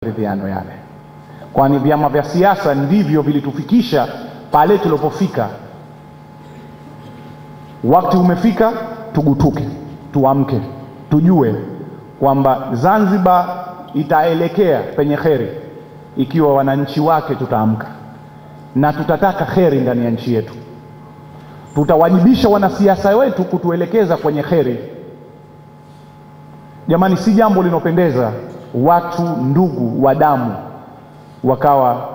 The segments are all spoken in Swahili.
maridhiano yale, kwani vyama vya siasa ndivyo vilitufikisha pale tulipofika. Wakati umefika tugutuke, tuamke, tujue kwamba Zanzibar itaelekea penye kheri ikiwa wananchi wake tutaamka, na tutataka kheri ndani ya nchi yetu. Tutawajibisha wanasiasa wetu kutuelekeza kwenye kheri. Jamani, si jambo linopendeza watu ndugu wa damu wakawa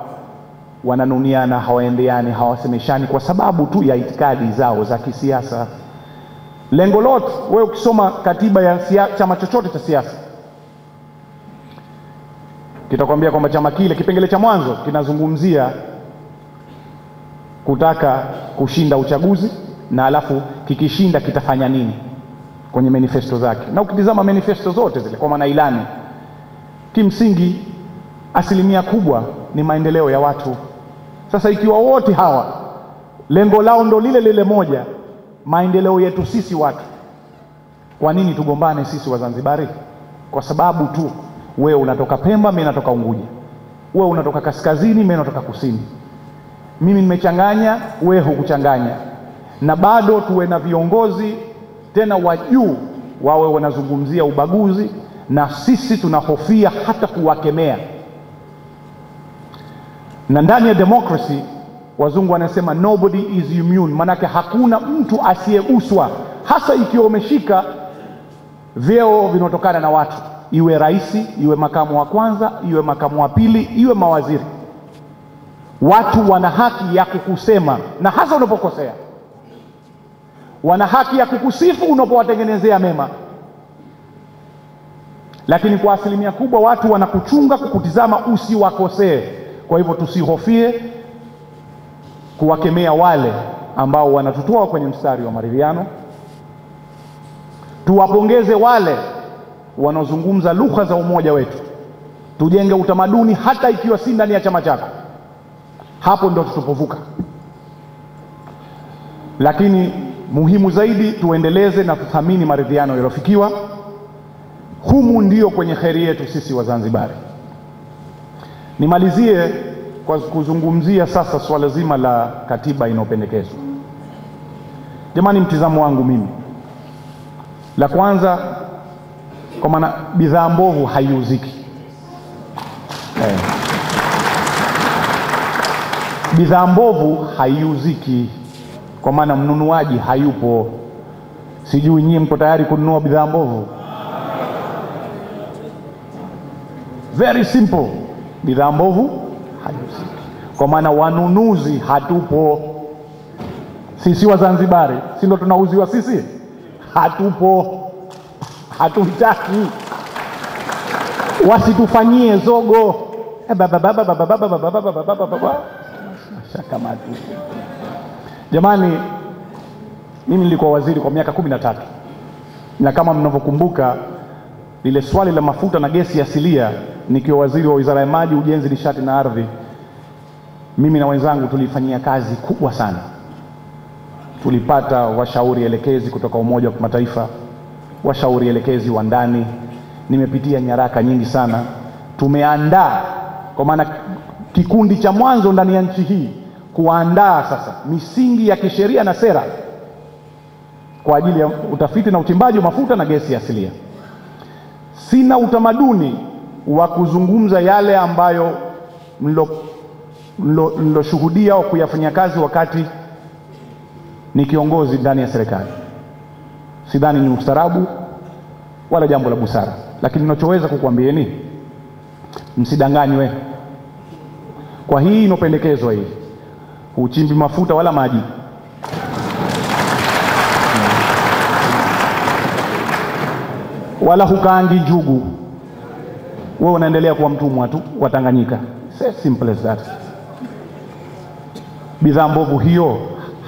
wananuniana, hawaendeani, hawasemeshani kwa sababu tu ya itikadi zao za kisiasa. Lengo lote, wewe ukisoma katiba ya chama chochote cha siasa kitakwambia kwamba chama kile, kipengele cha mwanzo kinazungumzia kutaka kushinda uchaguzi, na alafu kikishinda kitafanya nini kwenye manifesto zake. Na ukitizama manifesto zote zile, kwa maana ilani, kimsingi asilimia kubwa ni maendeleo ya watu. Sasa ikiwa wote hawa lengo lao ndo lile lile moja, maendeleo yetu sisi watu, kwa nini tugombane sisi Wazanzibari? Kwa sababu tu wewe unatoka Pemba, mimi natoka Unguja, wewe unatoka kaskazini, mimi natoka kusini, mimi nimechanganya, wewe hukuchanganya, na bado tuwe na viongozi tena wa juu wawe wanazungumzia ubaguzi, na sisi tunahofia hata kuwakemea. Na ndani ya democracy wazungu wanasema nobody is immune, manake hakuna mtu asiyeuswa, hasa ikiwa umeshika vyeo vinotokana na watu, iwe raisi, iwe makamu wa kwanza, iwe makamu wa pili, iwe mawaziri. Watu wana haki ya kukusema, na hasa unapokosea. Wana haki ya kukusifu unapowatengenezea mema. Lakini kwa asilimia kubwa watu wanakuchunga, kukutizama usiwakosee. Kwa hivyo tusihofie kuwakemea wale ambao wanatutoa kwenye mstari wa maridhiano. Tuwapongeze wale wanaozungumza lugha za umoja wetu. Tujenge utamaduni hata ikiwa si ndani ya chama chako. Hapo ndo tutapovuka. Lakini muhimu zaidi, tuendeleze na kuthamini maridhiano yaliyofikiwa. Humu ndio kwenye kheri yetu sisi Wazanzibari. Nimalizie kwa kuzungumzia sasa swala zima la katiba inayopendekezwa. Jamani, mtizamo wangu mimi, la kwanza, kwa maana bidhaa mbovu haiuziki. Bidhaa mbovu haiuziki, kwa maana mnunuaji hayupo. Sijui nyinyi mko tayari kununua bidhaa mbovu? Very simple, bidhaa mbovu haiuziki, kwa maana wanunuzi hatupo. Sisi Wazanzibari si ndo tunauziwa sisi? Hatupo, hatutaki. Wasitufanyie zogo. Jamani, mimi nilikuwa waziri kwa miaka 13, na kama mnavyokumbuka lile swali la mafuta na gesi asilia, nikiwa waziri wa Wizara ya Maji, Ujenzi, Nishati na Ardhi, mimi na wenzangu tulifanyia kazi kubwa sana. Tulipata washauri elekezi kutoka Umoja wa Mataifa, washauri elekezi wa ndani. Nimepitia nyaraka nyingi sana. Tumeandaa, kwa maana kikundi cha mwanzo ndani ya nchi hii kuandaa sasa misingi ya kisheria na sera kwa ajili ya utafiti na uchimbaji wa mafuta na gesi asilia. Sina utamaduni wa kuzungumza yale ambayo mloshuhudia au kuyafanyia kazi wakati ni kiongozi ndani ya serikali. Sidhani ni ustarabu wala jambo la busara, lakini ninachoweza kukuambieni, msidanganywe. Kwa hii inopendekezwa hii, uchimbi mafuta wala maji, wala hukaangi njugu, wewe unaendelea kuwa mtumwa tu wa Tanganyika. Simple as that. Bidhaa mbovu hiyo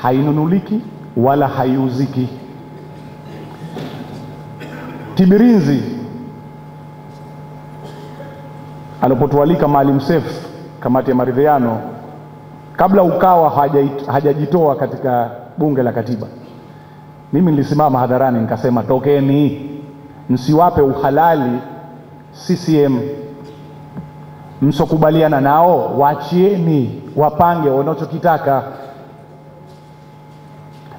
hainunuliki wala haiuziki. Tibirinzi alipotualika Maalim Seif kamati ya maridhiano, kabla Ukawa hajajitoa katika bunge la katiba, mimi nilisimama hadharani nikasema, tokeni, msiwape uhalali CCM msokubaliana nao wachieni wapange wanachokitaka,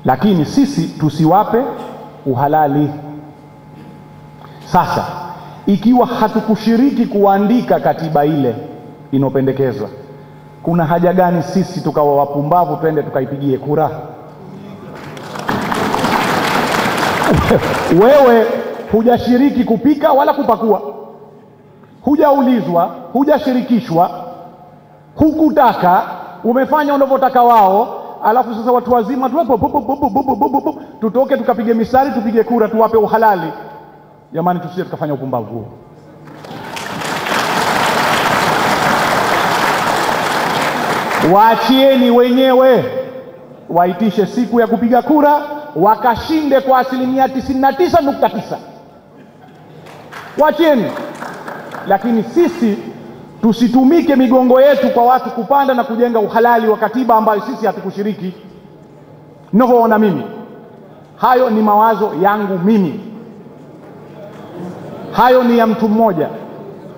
lakini sisi tusiwape uhalali. Sasa ikiwa hatukushiriki kuandika katiba ile inopendekezwa, kuna haja gani sisi tukawa wapumbavu twende tukaipigie kura? Wewe hujashiriki kupika wala kupakua, hujaulizwa, hujashirikishwa, hukutaka, umefanya unavyotaka wao, alafu sasa watu wazima tutoke tukapige mistari tupige kura tuwape uhalali. Jamani, tusije tukafanya upumbavu huo. Waachieni wenyewe waitishe siku ya kupiga kura, wakashinde kwa 99.9%. Waachieni, lakini sisi tusitumike migongo yetu kwa watu kupanda na kujenga uhalali wa katiba ambayo sisi hatukushiriki. Ninavyoona mimi, hayo ni mawazo yangu mimi, hayo ni ya mtu mmoja,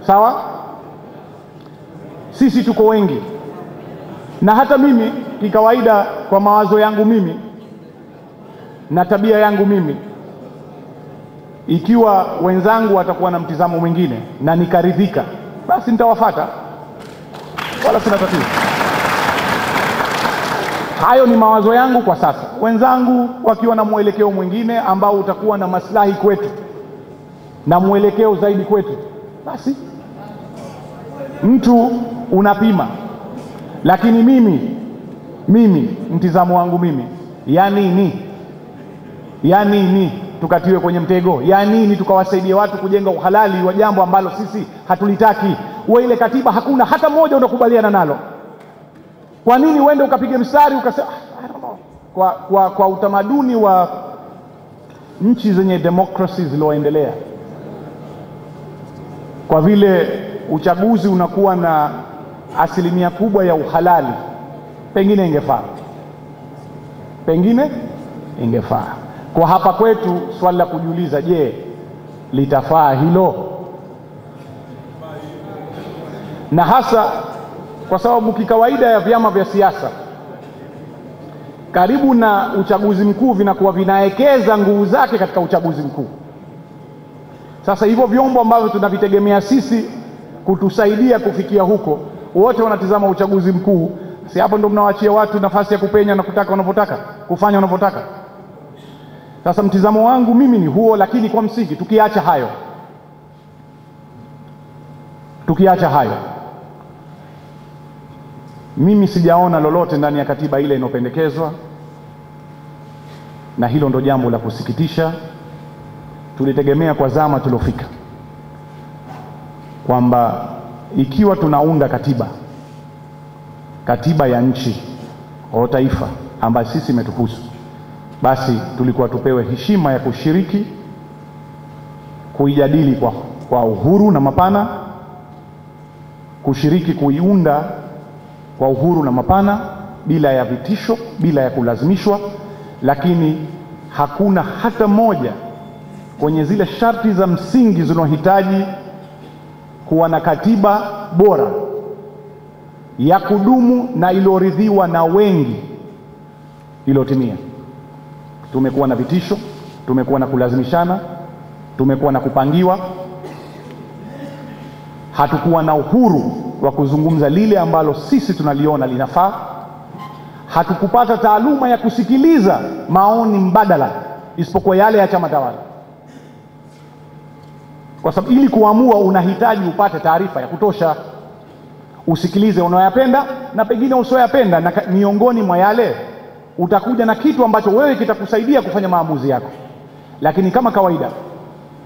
sawa? Sisi tuko wengi, na hata mimi kikawaida, kwa mawazo yangu mimi na tabia yangu mimi, ikiwa wenzangu watakuwa na mtizamo mwingine na nikaridhika, basi nitawafuata, wala sina tatizo. Hayo ni mawazo yangu kwa sasa. Wenzangu wakiwa na mwelekeo mwingine ambao utakuwa na maslahi kwetu na mwelekeo zaidi kwetu, basi mtu unapima. Lakini mimi mtizamo wangu mimi, ya nini tukatiwe kwenye mtego? Ya nini tukawasaidia watu kujenga uhalali wa jambo ambalo sisi hatulitaki? Wewe ile katiba hakuna hata moja unakubaliana nalo. Kwa nini uende ukapige mstari ukasema I don't know? Kwa utamaduni wa nchi zenye democracy zilizoendelea, kwa vile uchaguzi unakuwa na asilimia kubwa ya uhalali, pengine ingefaa. Kwa hapa kwetu swali la kujiuliza, je, litafaa hilo? Na hasa kwa sababu kikawaida ya vyama vya siasa karibu na uchaguzi mkuu vinakuwa vinaekeza nguvu zake katika uchaguzi mkuu. Sasa hivyo vyombo ambavyo tunavitegemea sisi kutusaidia kufikia huko, wote wanatizama uchaguzi mkuu. Si hapo ndo mnawaachia watu nafasi ya kupenya na kutaka wanavyotaka, kufanya wanavyotaka. Sasa mtizamo wangu mimi ni huo, lakini kwa msingi tukiacha hayo, mimi sijaona lolote ndani ya katiba ile inopendekezwa, na hilo ndo jambo la kusikitisha. Tulitegemea kwa zama tulofika kwamba ikiwa tunaunda katiba ya nchi au taifa ambayo sisi imetuhusu, basi tulikuwa tupewe heshima ya kushiriki kuijadili kwa uhuru na mapana, kushiriki kuiunda kwa uhuru na mapana, bila ya vitisho, bila ya kulazimishwa. Lakini hakuna hata moja kwenye zile sharti za msingi zinazohitaji kuwa na katiba bora ya kudumu na iliyoridhiwa na wengi iliyotimia. Tumekuwa na vitisho, tumekuwa na kulazimishana, tumekuwa na kupangiwa. Hatukuwa na uhuru wa kuzungumza lile ambalo sisi tunaliona linafaa. Hatukupata taaluma ya kusikiliza maoni mbadala isipokuwa yale ya chama tawala, kwa sababu ili kuamua unahitaji upate taarifa ya kutosha, usikilize unayoyapenda na pengine usioyapenda, na miongoni mwa yale utakuja na kitu ambacho wewe kitakusaidia kufanya maamuzi yako. Lakini kama kawaida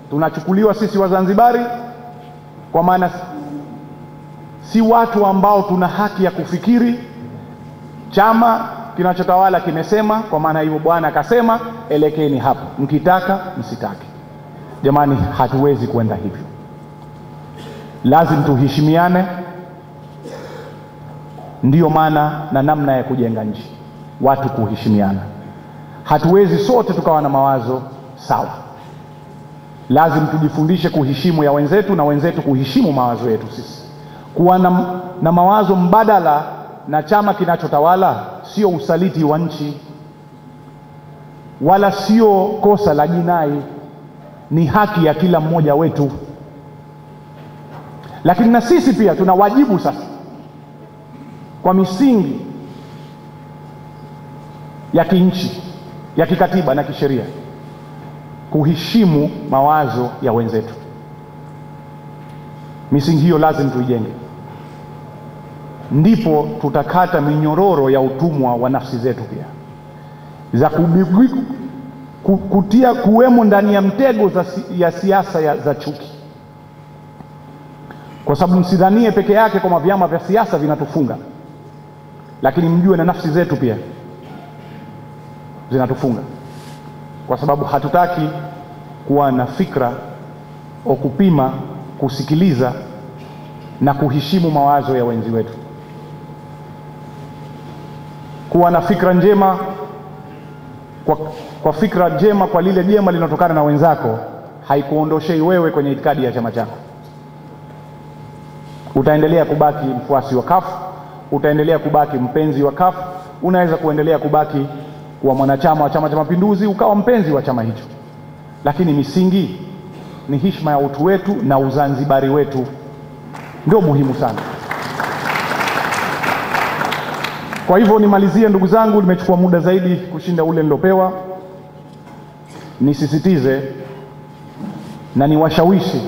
tunachukuliwa sisi Wazanzibari, kwa maana si watu ambao tuna haki ya kufikiri. Chama kinachotawala kimesema, kwa maana hivyo bwana akasema elekeni hapo, mkitaka msitaki. Jamani, hatuwezi kwenda hivyo. Lazima tuheshimiane. Ndiyo maana na namna ya kujenga nchi, watu kuheshimiana. Hatuwezi sote tukawa na mawazo sawa. Lazima tujifundishe kuheshimu ya wenzetu na wenzetu kuheshimu mawazo yetu sisi. Kuwa na mawazo mbadala na chama kinachotawala sio usaliti wa nchi, wala sio kosa la jinai, ni haki ya kila mmoja wetu. Lakini na sisi pia tuna wajibu sasa, kwa misingi ya kinchi, ya kikatiba na kisheria, kuheshimu mawazo ya wenzetu. Misingi hiyo lazima tuijenge, ndipo tutakata minyororo ya utumwa wa nafsi zetu pia, za kutia kuwemo ndani ya mtego ya siasa za chuki. Kwa sababu msidhanie peke yake kwamba vyama vya siasa vinatufunga, lakini mjue na nafsi zetu pia zinatufunga, kwa sababu hatutaki kuwa na fikra au kupima, kusikiliza na kuheshimu mawazo ya wenzi wetu. Kuwa na fikra njema kwa fikra njema kwa lile jema linatokana na wenzako haikuondoshei wewe kwenye itikadi ya chama chako. Utaendelea kubaki mfuasi wa CUF, utaendelea kubaki mpenzi wa CUF, unaweza kuendelea kubaki kuwa mwanachama wa Chama cha Mapinduzi ukawa mpenzi wa chama hicho, lakini misingi ni heshima ya utu wetu na uzanzibari wetu, ndio muhimu sana. Kwa hivyo nimalizie, ndugu zangu, nimechukua muda zaidi kushinda ule nilopewa. Nisisitize na niwashawishi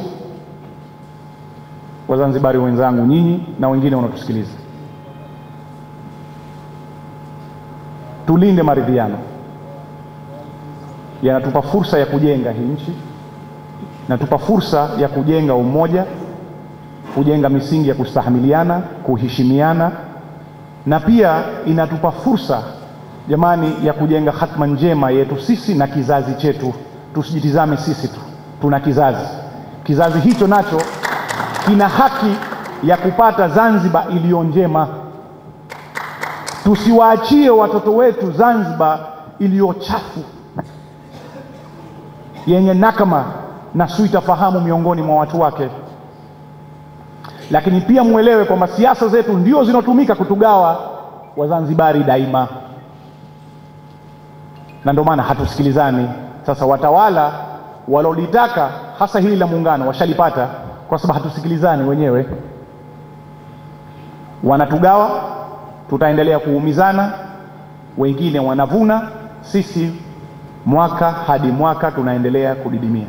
Wazanzibari wenzangu, nyinyi na wengine wanaotusikiliza, tulinde maridhiano. Yanatupa fursa ya kujenga hii nchi, natupa fursa ya kujenga umoja, kujenga misingi ya kustahamiliana, kuheshimiana, na pia inatupa fursa jamani ya kujenga hatma njema yetu sisi na kizazi chetu. Tusijitizame sisi tu, tuna kizazi hicho nacho kina haki ya kupata Zanzibar iliyo njema. Tusiwaachie watoto wetu Zanzibar iliyo chafu, yenye nakama na suitafahamu miongoni mwa watu wake. Lakini pia muelewe kwamba siasa zetu ndio zinotumika kutugawa Wazanzibari daima, na ndio maana hatusikilizani. Sasa watawala walolitaka hasa hili la muungano washalipata, kwa sababu hatusikilizani wenyewe. Wanatugawa, tutaendelea kuumizana, wengine wanavuna, sisi mwaka hadi mwaka tunaendelea kudidimia.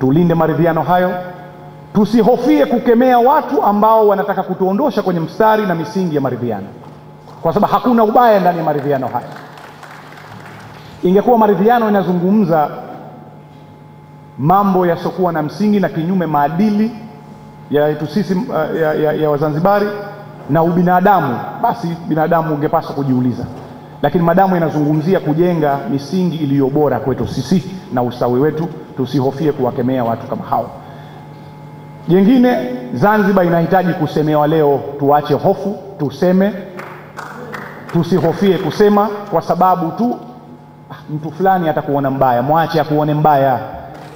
Tulinde maridhiano hayo, tusihofie kukemea watu ambao wanataka kutuondosha kwenye mstari na misingi ya maridhiano, kwa sababu hakuna ubaya ndani ya maridhiano haya. Ingekuwa maridhiano inazungumza mambo yasiokuwa na msingi na kinyume maadili ya sisi ya Wazanzibari na ubinadamu, basi binadamu ungepaswa kujiuliza. Lakini madamu inazungumzia kujenga misingi iliyo bora kwetu sisi na ustawi wetu, tusihofie kuwakemea watu kama hao. Jengine, Zanzibar inahitaji kusemewa leo. Tuache hofu, tuseme, tusihofie kusema, kwa sababu tu mtu fulani atakuona mbaya. Mwache akuone mbaya.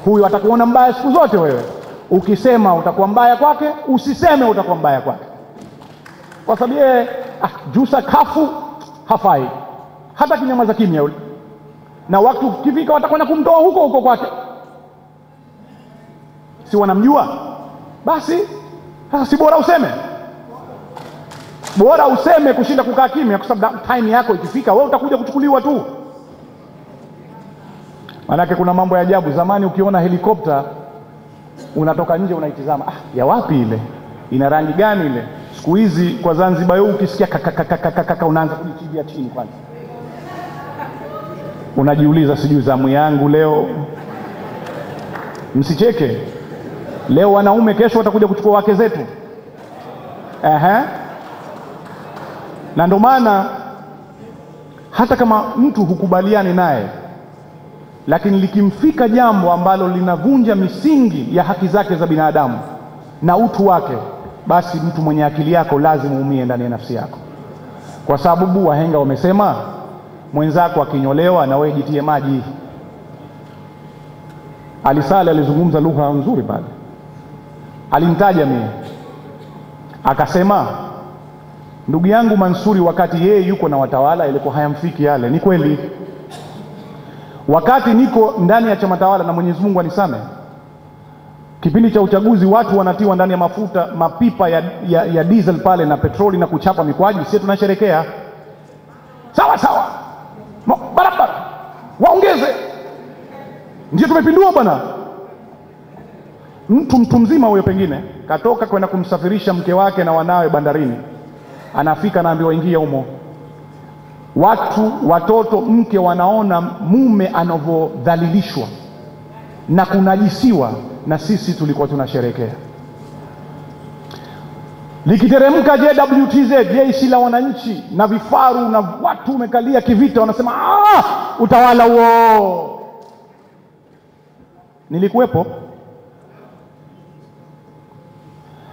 Huyu atakuona mbaya siku zote. Wewe ukisema utakuwa mbaya kwake, usiseme utakuwa mbaya kwake, kwa sababu yeye Jussa kafu hafai, hata kinyamaza kimya yule, na wakati ukifika watakwenda kumtoa huko kwake. Si wanamjua? Basi sasa si bora useme? Bora useme kushinda kukaa kimya, kwa sababu time yako ikifika wewe utakuja kuchukuliwa tu. Manake kuna mambo ya ajabu. Zamani ukiona helikopta unatoka nje unaitizama, ya wapi ile, ina rangi gani ile? Siku hizi kwa Zanzibar wewe ukisikia kaka unaanza kujichibia chini kwanza, unajiuliza sijui zamu yangu leo. Msicheke, leo wanaume, kesho watakuja kuchukua wake zetu. Na ndio maana hata kama mtu hukubaliani naye, lakini likimfika jambo ambalo linavunja misingi ya haki zake za binadamu na utu wake, basi mtu mwenye akili yako lazima uumie ndani ya nafsi yako, kwa sababu wahenga wamesema, mwenzako akinyolewa na wewe jitie maji. Ali Saleh alizungumza lugha nzuri pale, alimtaja mimi, Akasema, ndugu yangu Mansuri, wakati yeye yuko na watawala ilikuwa hayamfiki yale. Ni kweli, wakati niko ndani ya chama tawala, na Mwenyezi Mungu anisame, kipindi cha uchaguzi watu wanatiwa ndani ya mafuta mapipa ya diesel pale na petroli na kuchapa mikwaji, sisi tunasherekea sawa sawa, barabara, waongeze, ndio tumepindua bwana. Mtu mzima huyo pengine katoka kwenda kumsafirisha mke wake na wanawe bandarini, anafika naambiwa ingia humo. Watoto, mke wanaona mume anavyodhalilishwa na kunajisiwa, na sisi tulikuwa tunasherekea. Likiteremka JWTZ, jeshi la wananchi na vifaru na watu umekalia kivita, wanasema utawala huo. Nilikuwepo,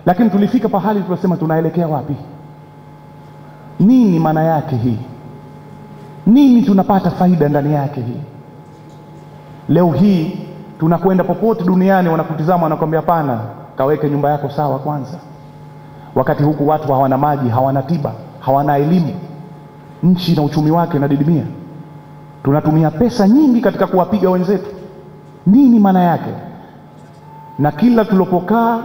lakini tulifika pahali tunasema tunaelekea wapi? Nini maana yake hii? Nini tunapata faida ndani yake hii? Leo hii tunakwenda popote duniani, wanakutizama wanakuambia hapana, kaweke nyumba yako sawa kwanza. Wakati huku watu hawana maji, hawana tiba, hawana elimu, nchi na uchumi wake unadidimia. Tunatumia pesa nyingi katika kuwapiga wenzetu. Nini maana yake? Na kila tulopokaa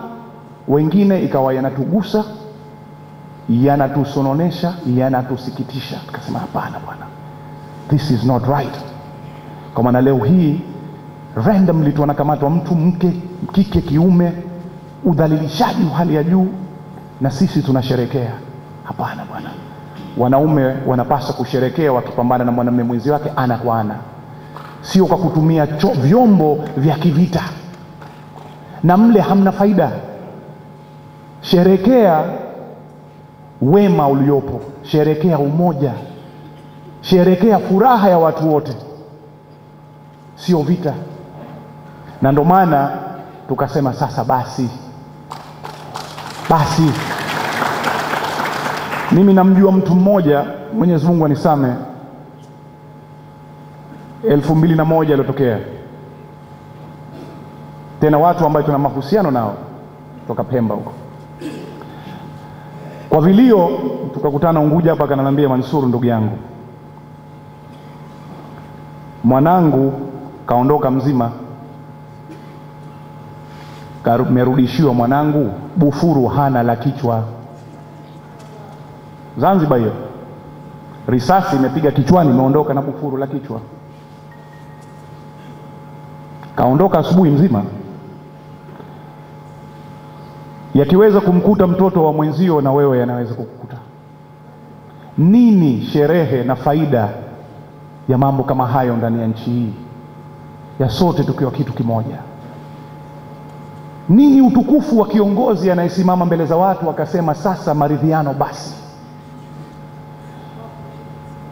wengine ikawa yanatugusa, yanatusononesha, yanatusikitisha. Tukasema hapana bwana, this is not right. Kwa maana leo hii randomly tunakamatwa mtu, mke, kike, kiume, udhalilishaji wa hali ya juu, na sisi tunasherekea. Hapana bwana, wanaume wanapaswa kusherekea wakipambana na mwanamume mwenzi wake ana kwa ana, sio kwa kutumia vyombo vya kivita, na mle hamna faida. Sherekea wema uliopo, sherekea umoja, sherekea furaha ya watu wote, sio vita. Na ndo maana tukasema sasa basi. Mimi namjua mtu mmoja, Mwenyezi Mungu anisame, 2001 alotokea tena, watu ambao tuna mahusiano nao toka Pemba huko. Kwa vilio tukakutana Unguja hapa, akananiambia, Mansur ndugu yangu, mwanangu kaondoka mzima, merudishiwa mwanangu bufuru hana la kichwa. Zanzibar hiyo, risasi imepiga kichwani, imeondoka na bufuru la kichwa. Kaondoka asubuhi mzima. Yakiweza kumkuta mtoto wa mwenzio, na wewe yanaweza kukukuta. Nini sherehe na faida ya mambo kama hayo ndani ya nchi hii ya sote tukiwa kitu kimoja? Nini utukufu wa kiongozi anayesimama mbele za watu akasema sasa maridhiano basi?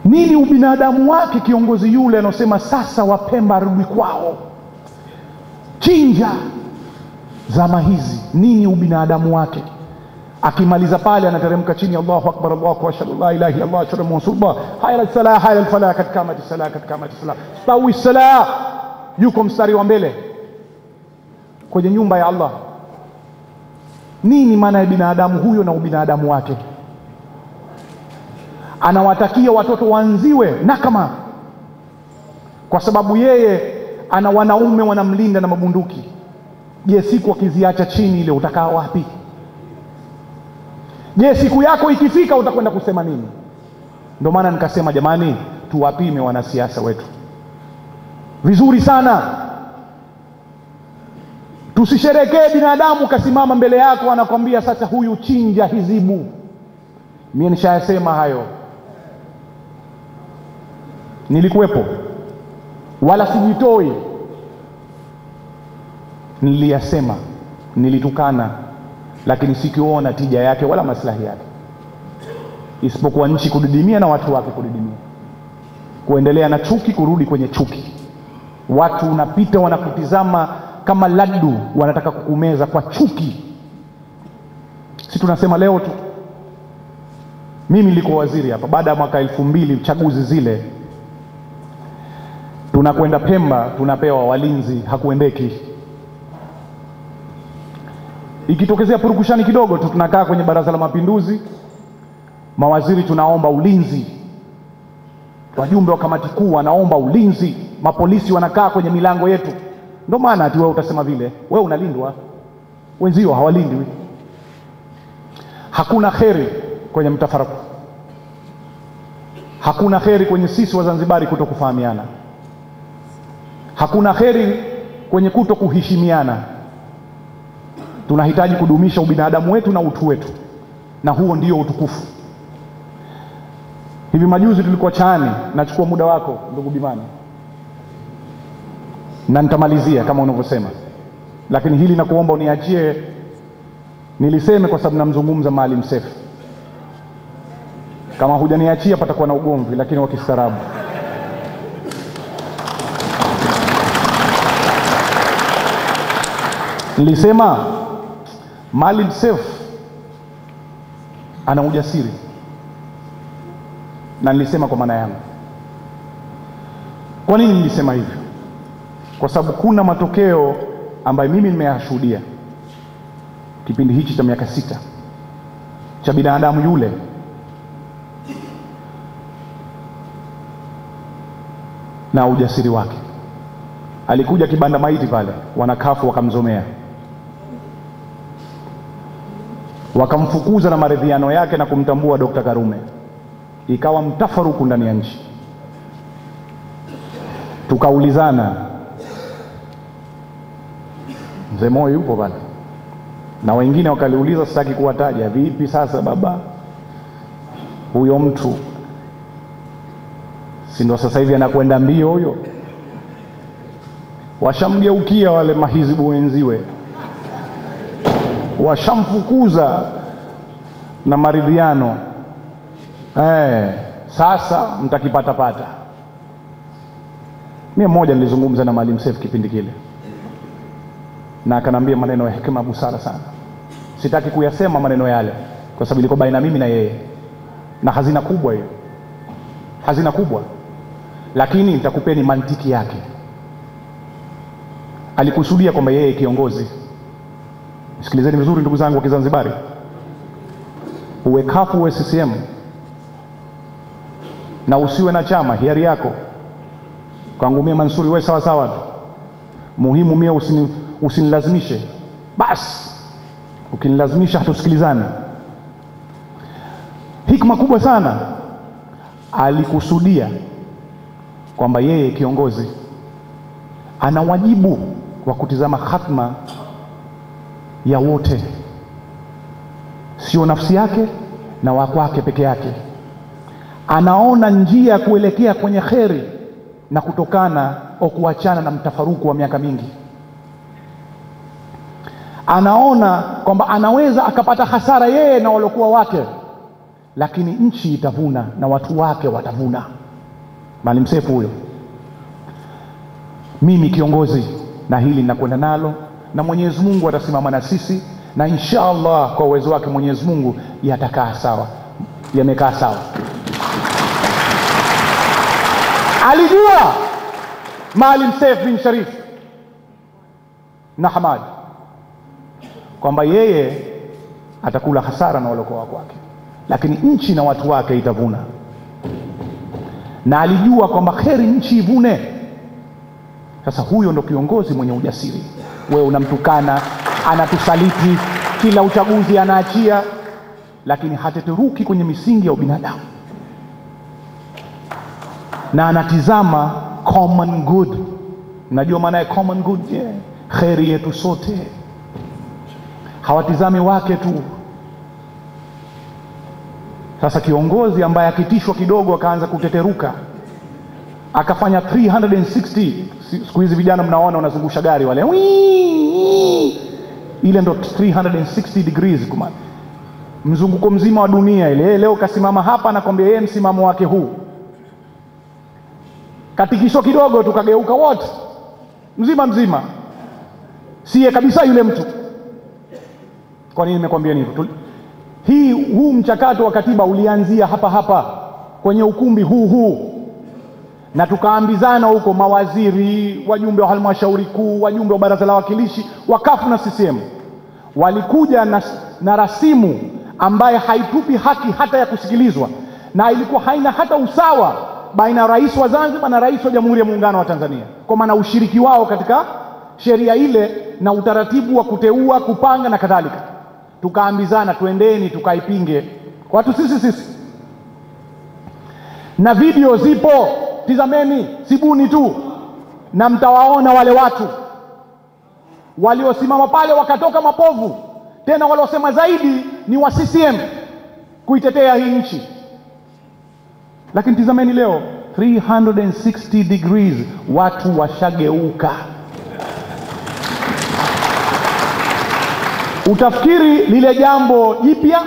Nini ubinadamu wake kiongozi yule anosema sasa Wapemba rudi kwao, chinja zama hizi? Nini ubinadamu wake? Akimaliza pale anateremka chini, Allahu akbar, Allahu akbar, ashhadu la ilaha illa Allah, ashhadu anna Rasulullah, hayya al-salah, hayya al-falah, kad qamat as-salah, kad qamat as-salah, stawi as-salah. Yuko mstari wa mbele kwenye nyumba ya Allah. Nini maana ya binadamu huyo na ubinadamu wake? Anawatakia watoto waanziwe nakama kwa sababu yeye ana wanaume wanamlinda na mabunduki. Je, siku akiziacha chini ile utakaa wapi? Je, siku yako ikifika utakwenda kusema nini? Ndio maana nikasema jamani, tuwapime wanasiasa wetu vizuri sana. Tusisherekee binadamu kasimama mbele yako anakwambia sasa huyu chinja hizibu. Mimi nishayasema hayo, nilikuwepo, wala sijitoi. Niliyasema, nilitukana, lakini sikiona tija yake wala maslahi yake, isipokuwa nchi kudidimia na watu wake kudidimia, kuendelea na chuki, kurudi kwenye chuki. Watu unapita wanakutizama kama ladu, wanataka kukumeza kwa chuki. Si tunasema leo tu, mimi nilikuwa waziri hapa baada ya mwaka 2000 chaguzi zile, tunakwenda Pemba, tunapewa walinzi, hakuendeki. Ikitokezea purukushani kidogo tu tunakaa kwenye Baraza la Mapinduzi, mawaziri tunaomba ulinzi, wajumbe wa kamati kuu wanaomba ulinzi, mapolisi wanakaa kwenye milango yetu. Ndio maana ati wewe utasema vile, wewe unalindwa, wenzio hawalindwi. Hakuna kheri kwenye mtafaruku, hakuna kheri kwenye sisi Wazanzibari kutokufahamiana, hakuna kheri kwenye kutokuheshimiana. Tunahitaji kudumisha ubinadamu wetu na utu wetu, na huo ndio utukufu. Hivi majuzi tulikuwa Chaani, nachukua muda wako ndugu Bimani na nitamalizia kama unavyosema, lakini hili nakuomba uniachie niliseme, kwa sababu namzungumza Maalim Seif. Kama hujaniachia patakuwa na ugomvi, lakini wa kistaarabu. Nilisema Maalim Seif ana ujasiri, na nilisema kwa maana yangu. Kwa nini nilisema hivyo? Kwa sababu kuna matokeo ambayo mimi nimeyashuhudia kipindi hichi cha miaka 6 cha binadamu yule na ujasiri wake. Alikuja kibanda maiti pale, wanakafu wakamzomea, wakamfukuza na maridhiano yake na kumtambua Dr. Karume. Ikawa mtafaruku ndani ya nchi. Tukaulizana, Mzee Moi yupo pale na wengine wakaliuliza, sitaki kuwataja, vipi sasa baba, huyo mtu si ndo sasa hivi anakwenda mbio huyo? Washamgeukia wale mahizibu wenziwe, washamfukuza na maridhiano. Sasa mtakipata. Mimi mmoja nilizungumza na Maalim Seif kipindi kile, na akanambia maneno ya hekima, busara sana. Sitaki kuyasema maneno yale kwa sababu ilikuwa baina mimi na yeye, na hazina kubwa hiyo, hazina kubwa, lakini nitakupeni mantiki yake. Alikusudia kwamba yeye kiongozi, sikilizeni vizuri ndugu zangu wa Kizanzibari, uwe kafu uwe CCM na usiwe na chama, hiari yako. Kwangu mimi Mansuri, wewe sawa sawa tu, muhimu mimi usinilazimishe. Basi ukinilazimisha hatusikilizani. Hikma kubwa sana. Alikusudia kwamba yeye kiongozi ana wajibu wa kutizama hatma ya wote, sio nafsi yake na wakwake peke yake. Anaona njia ya kuelekea kwenye kheri na kutokana au kuachana na mtafaruku wa miaka mingi. Anaona kwamba anaweza akapata hasara yeye na walokuwa wake, lakini nchi itavuna na watu wake watavuna. Maalim Seif huyo. Mimi kiongozi, na hili ninakwenda nalo, na Mwenyezi Mungu atasimama na sisi, na inshallah kwa uwezo wake Mwenyezi Mungu yatakaa sawa, yamekaa sawa. Alijua Maalim Seif bin Sharif na Hamad kwamba yeye atakula hasara na waliokuwa wake, lakini nchi na watu wake itavuna. Na alijua kwamba kheri nchi ivune. Sasa huyo ndo kiongozi mwenye ujasiri. Wewe unamtukana, anatusaliti, kila uchaguzi anaachia, lakini hateteruki kwenye misingi ya ubinadamu, na anatizama common good. Najua maana ya common good, kheri yetu sote. Hawatizami wake tu. Sasa kiongozi ambaye akitishwa kidogo akaanza kuteteruka, akafanya 360, siku hizi vijana mnaona wanazungusha gari wale, ile ndo 360 degrees, kumani mzunguko mzima wa dunia ile. Leo kasimama hapa na kwambia yeye msimamo wake huu, katikisho kidogo tukageuka wote mzima, siye kabisa yule mtu. Kwa nini nimekwambia hivyo? Huu mchakato wa katiba ulianzia hapa kwenye ukumbi huu, na tukaambizana huko, mawaziri, wajumbe wa halmashauri kuu, wajumbe wa baraza la wawakilishi, wakafu na CCM, walikuja na rasimu ambaye haitupi haki hata ya kusikilizwa, na ilikuwa haina hata usawa baina ya rais wa Zanzibar na rais wa Jamhuri ya Muungano wa Tanzania, kwa maana ushiriki wao katika sheria ile na utaratibu wa kuteua, kupanga na kadhalika. Tukaambizana tuendeni tukaipinge kwa watu sisi, na video zipo, tizameni, sibuni tu na mtawaona wale watu waliosimama pale wakatoka mapovu. Tena waliosema zaidi ni wa CCM kuitetea hii nchi. Lakini tizameni leo 360 degrees, watu washageuka. Utafikiri lile jambo jipya,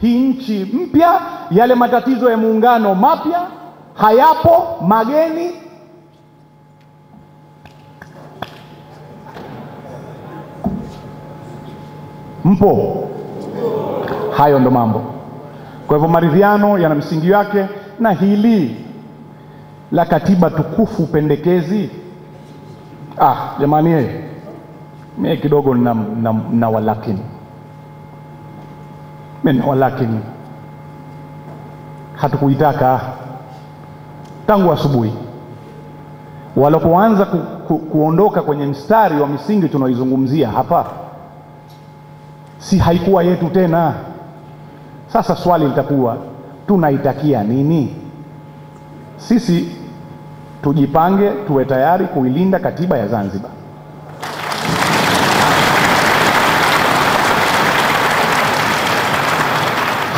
hii nchi mpya, yale matatizo ya muungano mapya hayapo, mageni. Mpo? Hayo ndo mambo. Kwa hivyo maridhiano yana msingi wake, na hili la katiba tukufu pendekezi, jamani, mimi kidogo na walakini. Mimi walakini hatukuitaka tangu asubuhi. Walipoanza kuondoka kwenye mstari wa misingi tunaoizungumzia hapa, si haikuwa yetu tena. Sasa swali litakuwa tunaitakia nini? Sisi tujipange, tuwe tayari kuilinda katiba ya Zanzibar.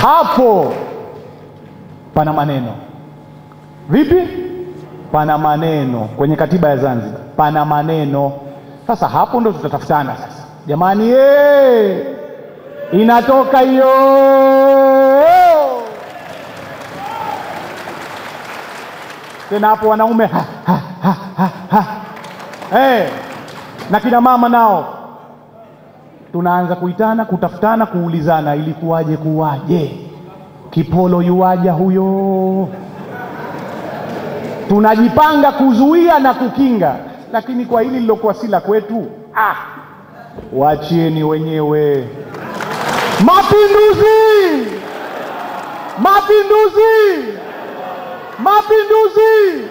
Hapo pana maneno. Vipi? Pana maneno kwenye katiba ya Zanzibar, pana maneno. Sasa hapo ndo tutatafutana sasa. Jamani, inatoka hiyo. Tena hapo wanaume na kina mama nao tunaanza kuitana, kutafutana, kuulizana ilikuwaje, kuwaje, Kipolo yuaja huyo. Tunajipanga kuzuia na kukinga, lakini kwa hili lilokuwa sila kwetu, wachieni wenyewe. Mapinduzi! Mapinduzi! Mapinduzi!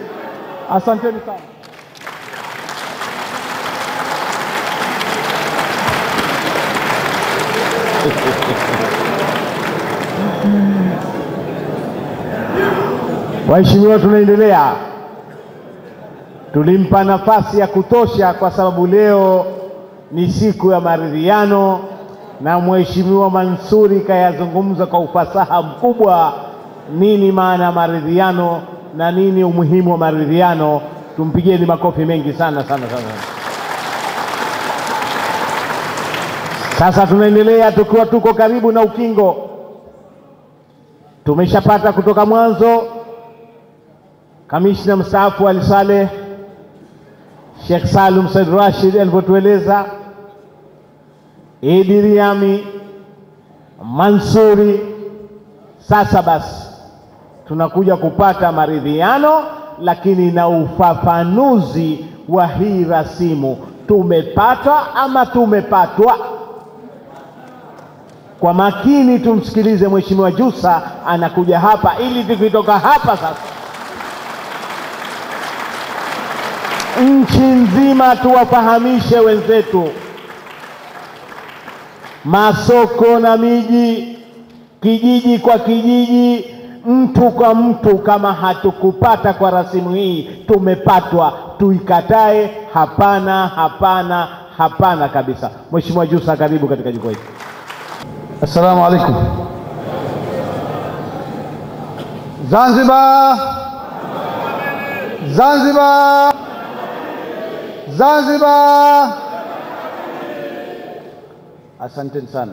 Asanteni sana. Waheshimiwa, tunaendelea. Tulimpa nafasi ya kutosha kwa sababu leo ni siku ya maridhiano, na Mheshimiwa Mansuri kayazungumza kwa ufasaha mkubwa nini maana ya maridhiano na nini umuhimu wa maridhiano. Tumpigieni makofi mengi sana sana sana. Sasa tunaendelea tukiwa tuko karibu na ukingo. Tumeshapata kutoka mwanzo Kamishna mstaafu Ali Saleh Sheikh Salum Said Rashid alivyotueleza, Idi Riami, Mansuri. Sasa basi tunakuja kupata maridhiano, lakini na ufafanuzi wa hii rasimu. Tumepata ama tumepatwa? Kwa makini tumsikilize Mheshimiwa Jussa, anakuja hapa ili tukitoka hapa sasa nchi nzima tuwafahamishe wenzetu, masoko na miji, kijiji kwa kijiji, mtu kwa mtu, kama hatukupata kwa rasimu hii tumepatwa, tuikatae. Hapana, hapana, hapana kabisa. Mheshimiwa Jussa, karibu katika jukwaa hili. Assalamu alaikum. Zanzibar, Zanzibar, Zanzibar. Asanteni sana.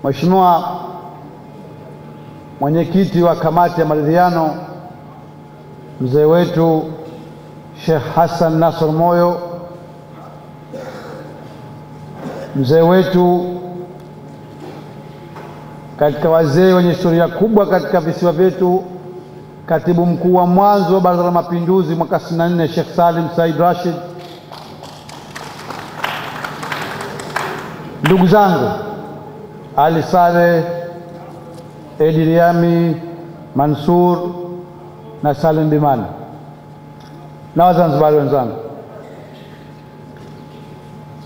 Mheshimiwa mwenyekiti wa kamati ya maridhiano, mzee wetu Sheikh Hassan Nasr Moyo, mzee wetu katika wazee wenye historia kubwa katika visiwa vyetu, katibu mkuu wa mwanzo wa Baraza la Mapinduzi mwaka 64 Sheikh Salim Said Rashid, ndugu zangu Ali Saleh, Edi Riami, Mansur na Salim Bimani na Wazanzibari wenzangu,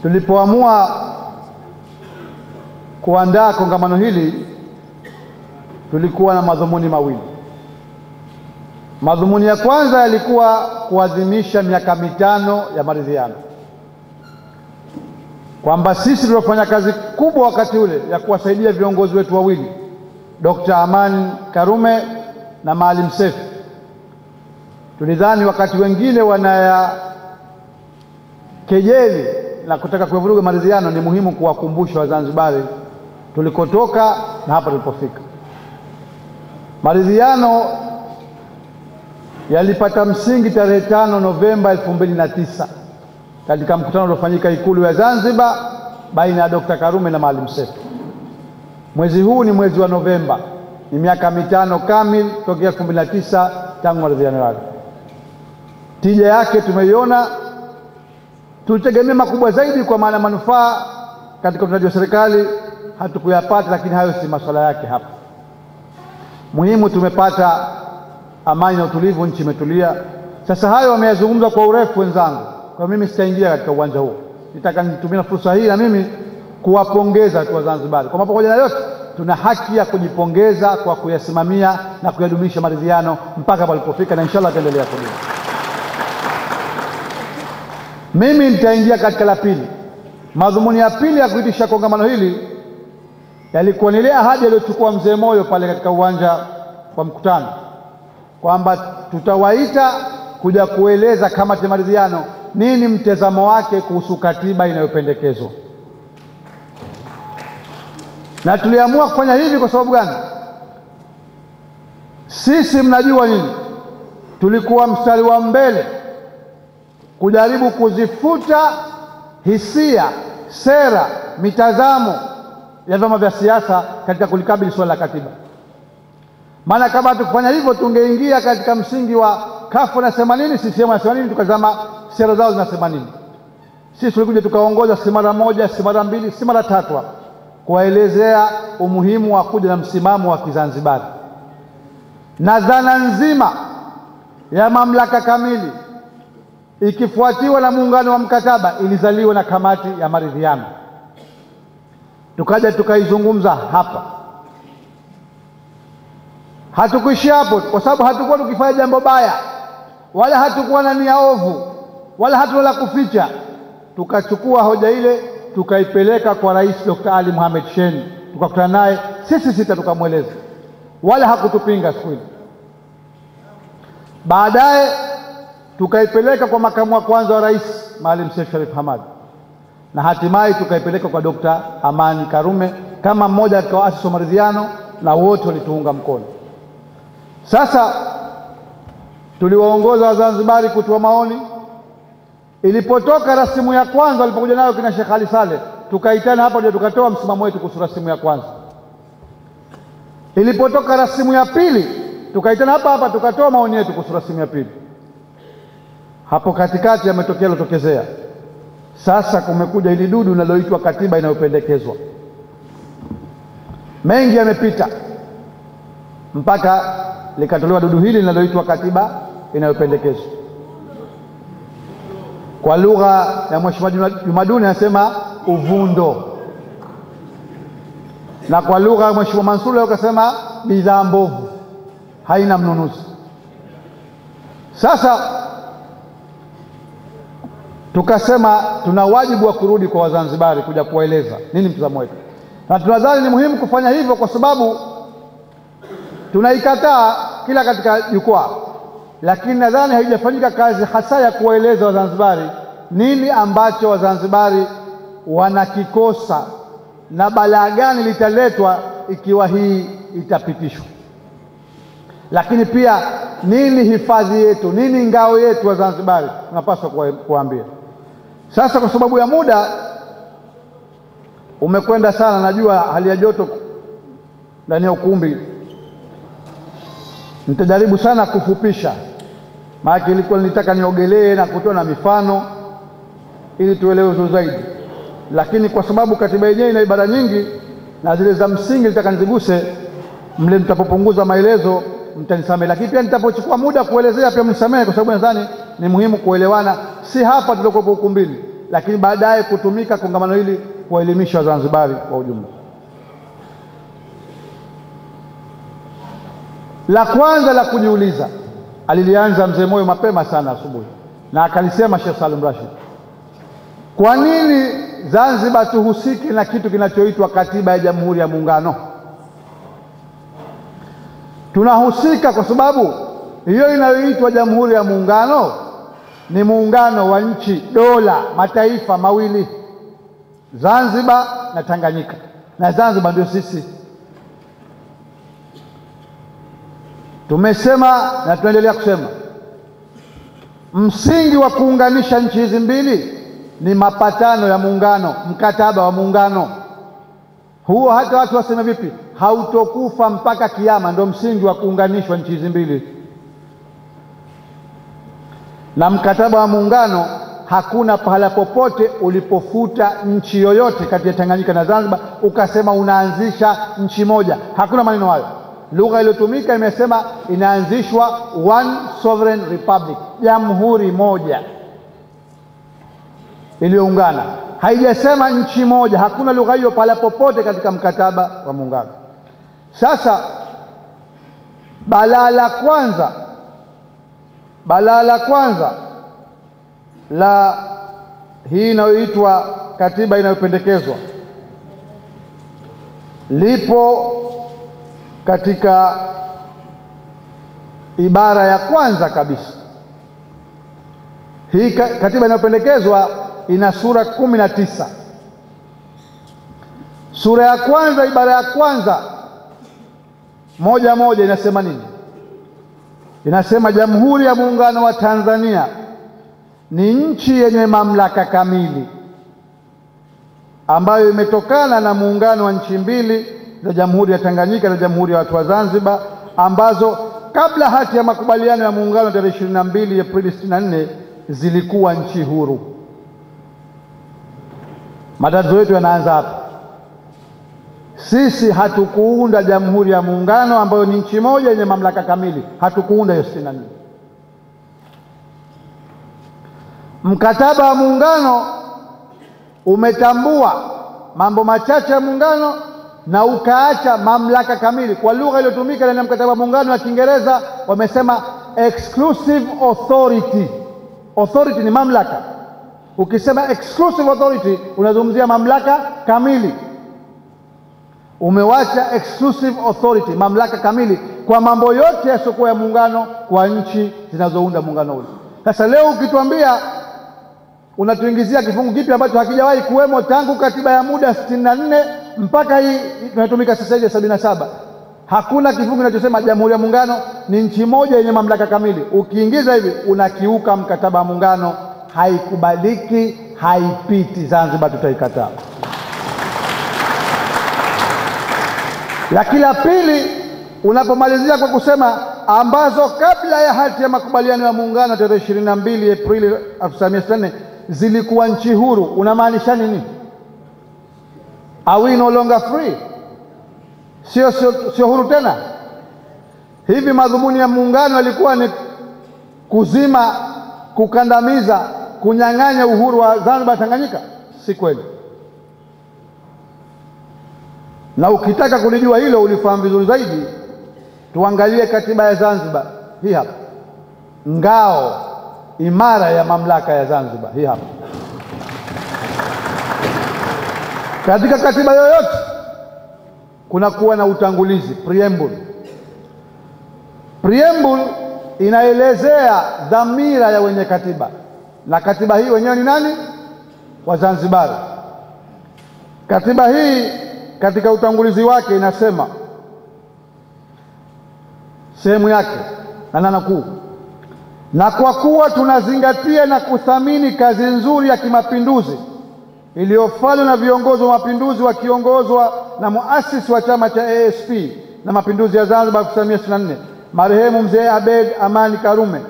tulipoamua kuandaa kongamano hili tulikuwa na madhumuni mawili. Madhumuni ya kwanza yalikuwa kuadhimisha miaka 5 ya maridhiano, kwamba sisi tuliofanya kazi kubwa wakati ule ya kuwasaidia viongozi wetu wawili Dr. Amani Karume na Maalim Seif, tulidhani wakati wengine wanayakejeli na kutaka kuvuruga maridhiano, ni muhimu kuwakumbusha Wazanzibari tulikotoka na hapa tulipofika. Maridhiano yalipata msingi tarehe 5 Novemba 2009 katika mkutano uliofanyika Ikulu ya Zanzibar baina ya Dr. Karume na Maalim Seif. Mwezi huu ni mwezi wa Novemba, ni miaka 5 kamili tokea 2009 tangu maridhiano yale. Tija yake tumeiona. Tulitegemea makubwa zaidi, kwa maana manufaa katika utendaji wa serikali hatukuyapata, lakini hayo si masuala yake hapa. Muhimu tumepata amani na utulivu, nchi imetulia. Sasa hayo wameyazungumza kwa urefu wenzangu, kwa mimi sitaingia katika uwanja huo. Nitaka nitumie fursa hii na mimi kuwapongeza tu Wazanzibari, kwa pamoja na yote tuna haki ya kujipongeza kwa kuyasimamia na kuyadumisha maridhiano mpaka palipofika, na inshallah ataendelea kudumu. Mimi nitaingia katika la pili. Madhumuni ya pili ya kuitisha kongamano hili yalikuwa ni ile ahadi aliyochukua Mzee Moyo pale katika uwanja wa mkutano, kwamba tutawaita kuja kueleza kamati ya maridhiano nini mtazamo wake kuhusu katiba inayopendekezwa. Na tuliamua kufanya hivi kwa sababu gani? Sisi mnajua nini, tulikuwa mstari wa mbele kujaribu kuzifuta hisia, sera, mitazamo ya vyama vya siasa katika kulikabili swala la katiba. Maana kama tukifanya hivyo tungeingia katika msingi wa CUF nasema nini, CCM nasema nini, tukazama sera zao zinasema nini. Sisi tulikuja tukaongoza si mara moja, si mara mbili, si mara tatu, kuwaelezea umuhimu wa kuja na msimamo wa Kizanzibari na dhana nzima ya mamlaka kamili ikifuatiwa na muungano wa mkataba ilizaliwa na kamati ya maridhiano. Tukaja tukaizungumza hapa. Hatukuishia hapo, kwa sababu hatukuwa tukifanya jambo baya, wala hatukuwa na nia ovu, wala hatuna la kuficha. Tukachukua hoja ile tukaipeleka kwa Rais Dr. Ali Mohamed Shein, tukakutana naye sisi sita, tukamweleza, wala hakutupinga siku ile. Baadaye tukaipeleka kwa makamu wa kwanza wa rais Maalim Seif Sharif Hamad, na hatimaye tukaipeleka kwa Dr. Amani Karume kama mmoja katika waasisi wa maridhiano, na wote walituunga mkono. Sasa tuliwaongoza Wazanzibari kutoa maoni. Ilipotoka rasimu ya kwanza walipokuja nayo kina Sheikh Ali Saleh, tukaitana hapa ndio tukatoa msimamo wetu kuhusu rasimu ya kwanza. Ilipotoka rasimu ya pili tukaitana hapa tukatoa maoni yetu kuhusu rasimu ya pili. Hapo katikati yametokea lotokezea. Sasa kumekuja hili dudu linaloitwa katiba inayopendekezwa. Mengi yamepita mpaka likatolewa dudu hili linaloitwa katiba inayopendekezwa. Kwa lugha ya Mheshimiwa Jumaduni anasema uvundo, na kwa lugha ya Mheshimiwa Mansur akasema bidhaa mbovu, haina mnunuzi. Sasa tukasema tuna wajibu wa kurudi kwa Wazanzibari kuja kuwaeleza nini mtazamo wetu, na tunadhani ni muhimu kufanya hivyo kwa sababu tunaikataa kila katika jukwaa, lakini nadhani haijafanyika kazi hasa ya kuwaeleza Wazanzibari nini ambacho Wazanzibari wanakikosa na balaa gani litaletwa ikiwa hii itapitishwa. Lakini pia nini hifadhi yetu, nini ngao yetu Wazanzibari tunapaswa kuambia. Sasa kwa sababu ya muda umekwenda sana, najua hali ya joto ndani ya ukumbi, nitajaribu sana kufupisha, maana ilikuwa nilitaka niogelee na kutoa na mifano ili tuelewe zaidi. lakini kwa sababu katiba yenyewe ina ibara nyingi na zile za msingi nitaka niziguse mle, nitapopunguza maelezo mtanisamehe, lakini pia nitapochukua muda kuelezea pia mnisamehe, kwa sababu nadhani ni muhimu kuelewana, si hapa tulikopo ukumbini, lakini baadaye kutumika kongamano hili kuwaelimisha Wazanzibari kwa ujumla. La kwanza la kujiuliza alilianza Mzee Moyo mapema sana asubuhi, na akalisema Sheikh Salum Rashid, kwa nini Zanzibar tuhusiki na kitu kinachoitwa katiba ya Jamhuri ya Muungano? Tunahusika kwa sababu hiyo inayoitwa Jamhuri ya Muungano ni muungano wa nchi, dola, mataifa mawili, Zanzibar na Tanganyika, na Zanzibar ndio sisi. Tumesema na tunaendelea kusema, msingi wa kuunganisha nchi hizi mbili ni mapatano ya muungano, mkataba wa muungano huo. Hata watu waseme vipi, hautokufa mpaka kiyama, ndio msingi wa kuunganishwa nchi hizi mbili. Na mkataba wa muungano, hakuna pahala popote ulipofuta nchi yoyote kati ya Tanganyika na Zanzibar ukasema unaanzisha nchi moja. Hakuna maneno hayo. Lugha iliyotumika imesema inaanzishwa one sovereign republic, jamhuri moja iliyoungana, haijasema nchi moja. Hakuna lugha hiyo pale popote katika mkataba wa muungano. Sasa balaa la kwanza la hii inayoitwa katiba inayopendekezwa lipo katika ibara ya kwanza kabisa. Hii katiba inayopendekezwa ina sura 19. Sura ya kwanza, ibara ya kwanza moja inasema nini? Inasema Jamhuri ya Muungano wa Tanzania ni nchi yenye mamlaka kamili ambayo imetokana na muungano wa nchi mbili za Jamhuri ya Tanganyika na Jamhuri ya Watu wa Zanzibar, ambazo kabla hati ya makubaliano ya muungano tarehe 22 Aprili 64 zilikuwa nchi huru. Matatizo yetu yanaanza hapa. Sisi hatukuunda Jamhuri ya Muungano ambayo ni nchi moja yenye mamlaka kamili, hatukuunda hiyo 64. Mkataba wa muungano umetambua mambo machache ya muungano na ukaacha mamlaka kamili. Kwa lugha iliyotumika ndani ya mkataba wa muungano wa Kiingereza wamesema exclusive authority. Authority ni mamlaka. Ukisema exclusive authority unazungumzia mamlaka kamili. Umewacha exclusive authority, mamlaka kamili kwa mambo yote yasiokuwa ya muungano kwa nchi zinazounda muungano ule. Sasa leo ukituambia, unatuingizia kifungu kipi ambacho hakijawahi kuwemo tangu katiba ya muda 64 mpaka hii tunatumika sasa hivi 77. Hakuna kifungu kinachosema Jamhuri ya Muungano ni nchi moja yenye mamlaka kamili. Ukiingiza hivi unakiuka mkataba wa muungano, haikubaliki, haipiti. Zanzibar tutaikataa. Lakini la pili, unapomalizia kwa kusema ambazo kabla ya hati ya makubaliano ya muungano tarehe 22 Aprili 1964 zilikuwa nchi huru, unamaanisha nini? Are we no longer free? Sio huru tena? Hivi madhumuni ya muungano yalikuwa ni kuzima, kukandamiza, kunyang'anya uhuru wa Zanzibar Tanganyika? Si kweli. Na ukitaka kulijua hilo ulifahamu vizuri zaidi, tuangalie katiba ya Zanzibar hii hapa, ngao imara ya mamlaka ya Zanzibar hii hapa. Katika katiba yoyote kuna kuwa na utangulizi, preamble. Preamble inaelezea dhamira ya wenye katiba, na katiba hii wenyewe ni nani? Wazanzibari. Katiba hii katika utangulizi wake inasema, sehemu yake na nanukuu, na kwa kuwa tunazingatia na kuthamini kazi nzuri ya kimapinduzi iliyofanywa na viongozi wa mapinduzi wakiongozwa na muasisi wa chama cha ASP na mapinduzi ya Zanzibar 1964 marehemu Mzee Abeid Amani Karume,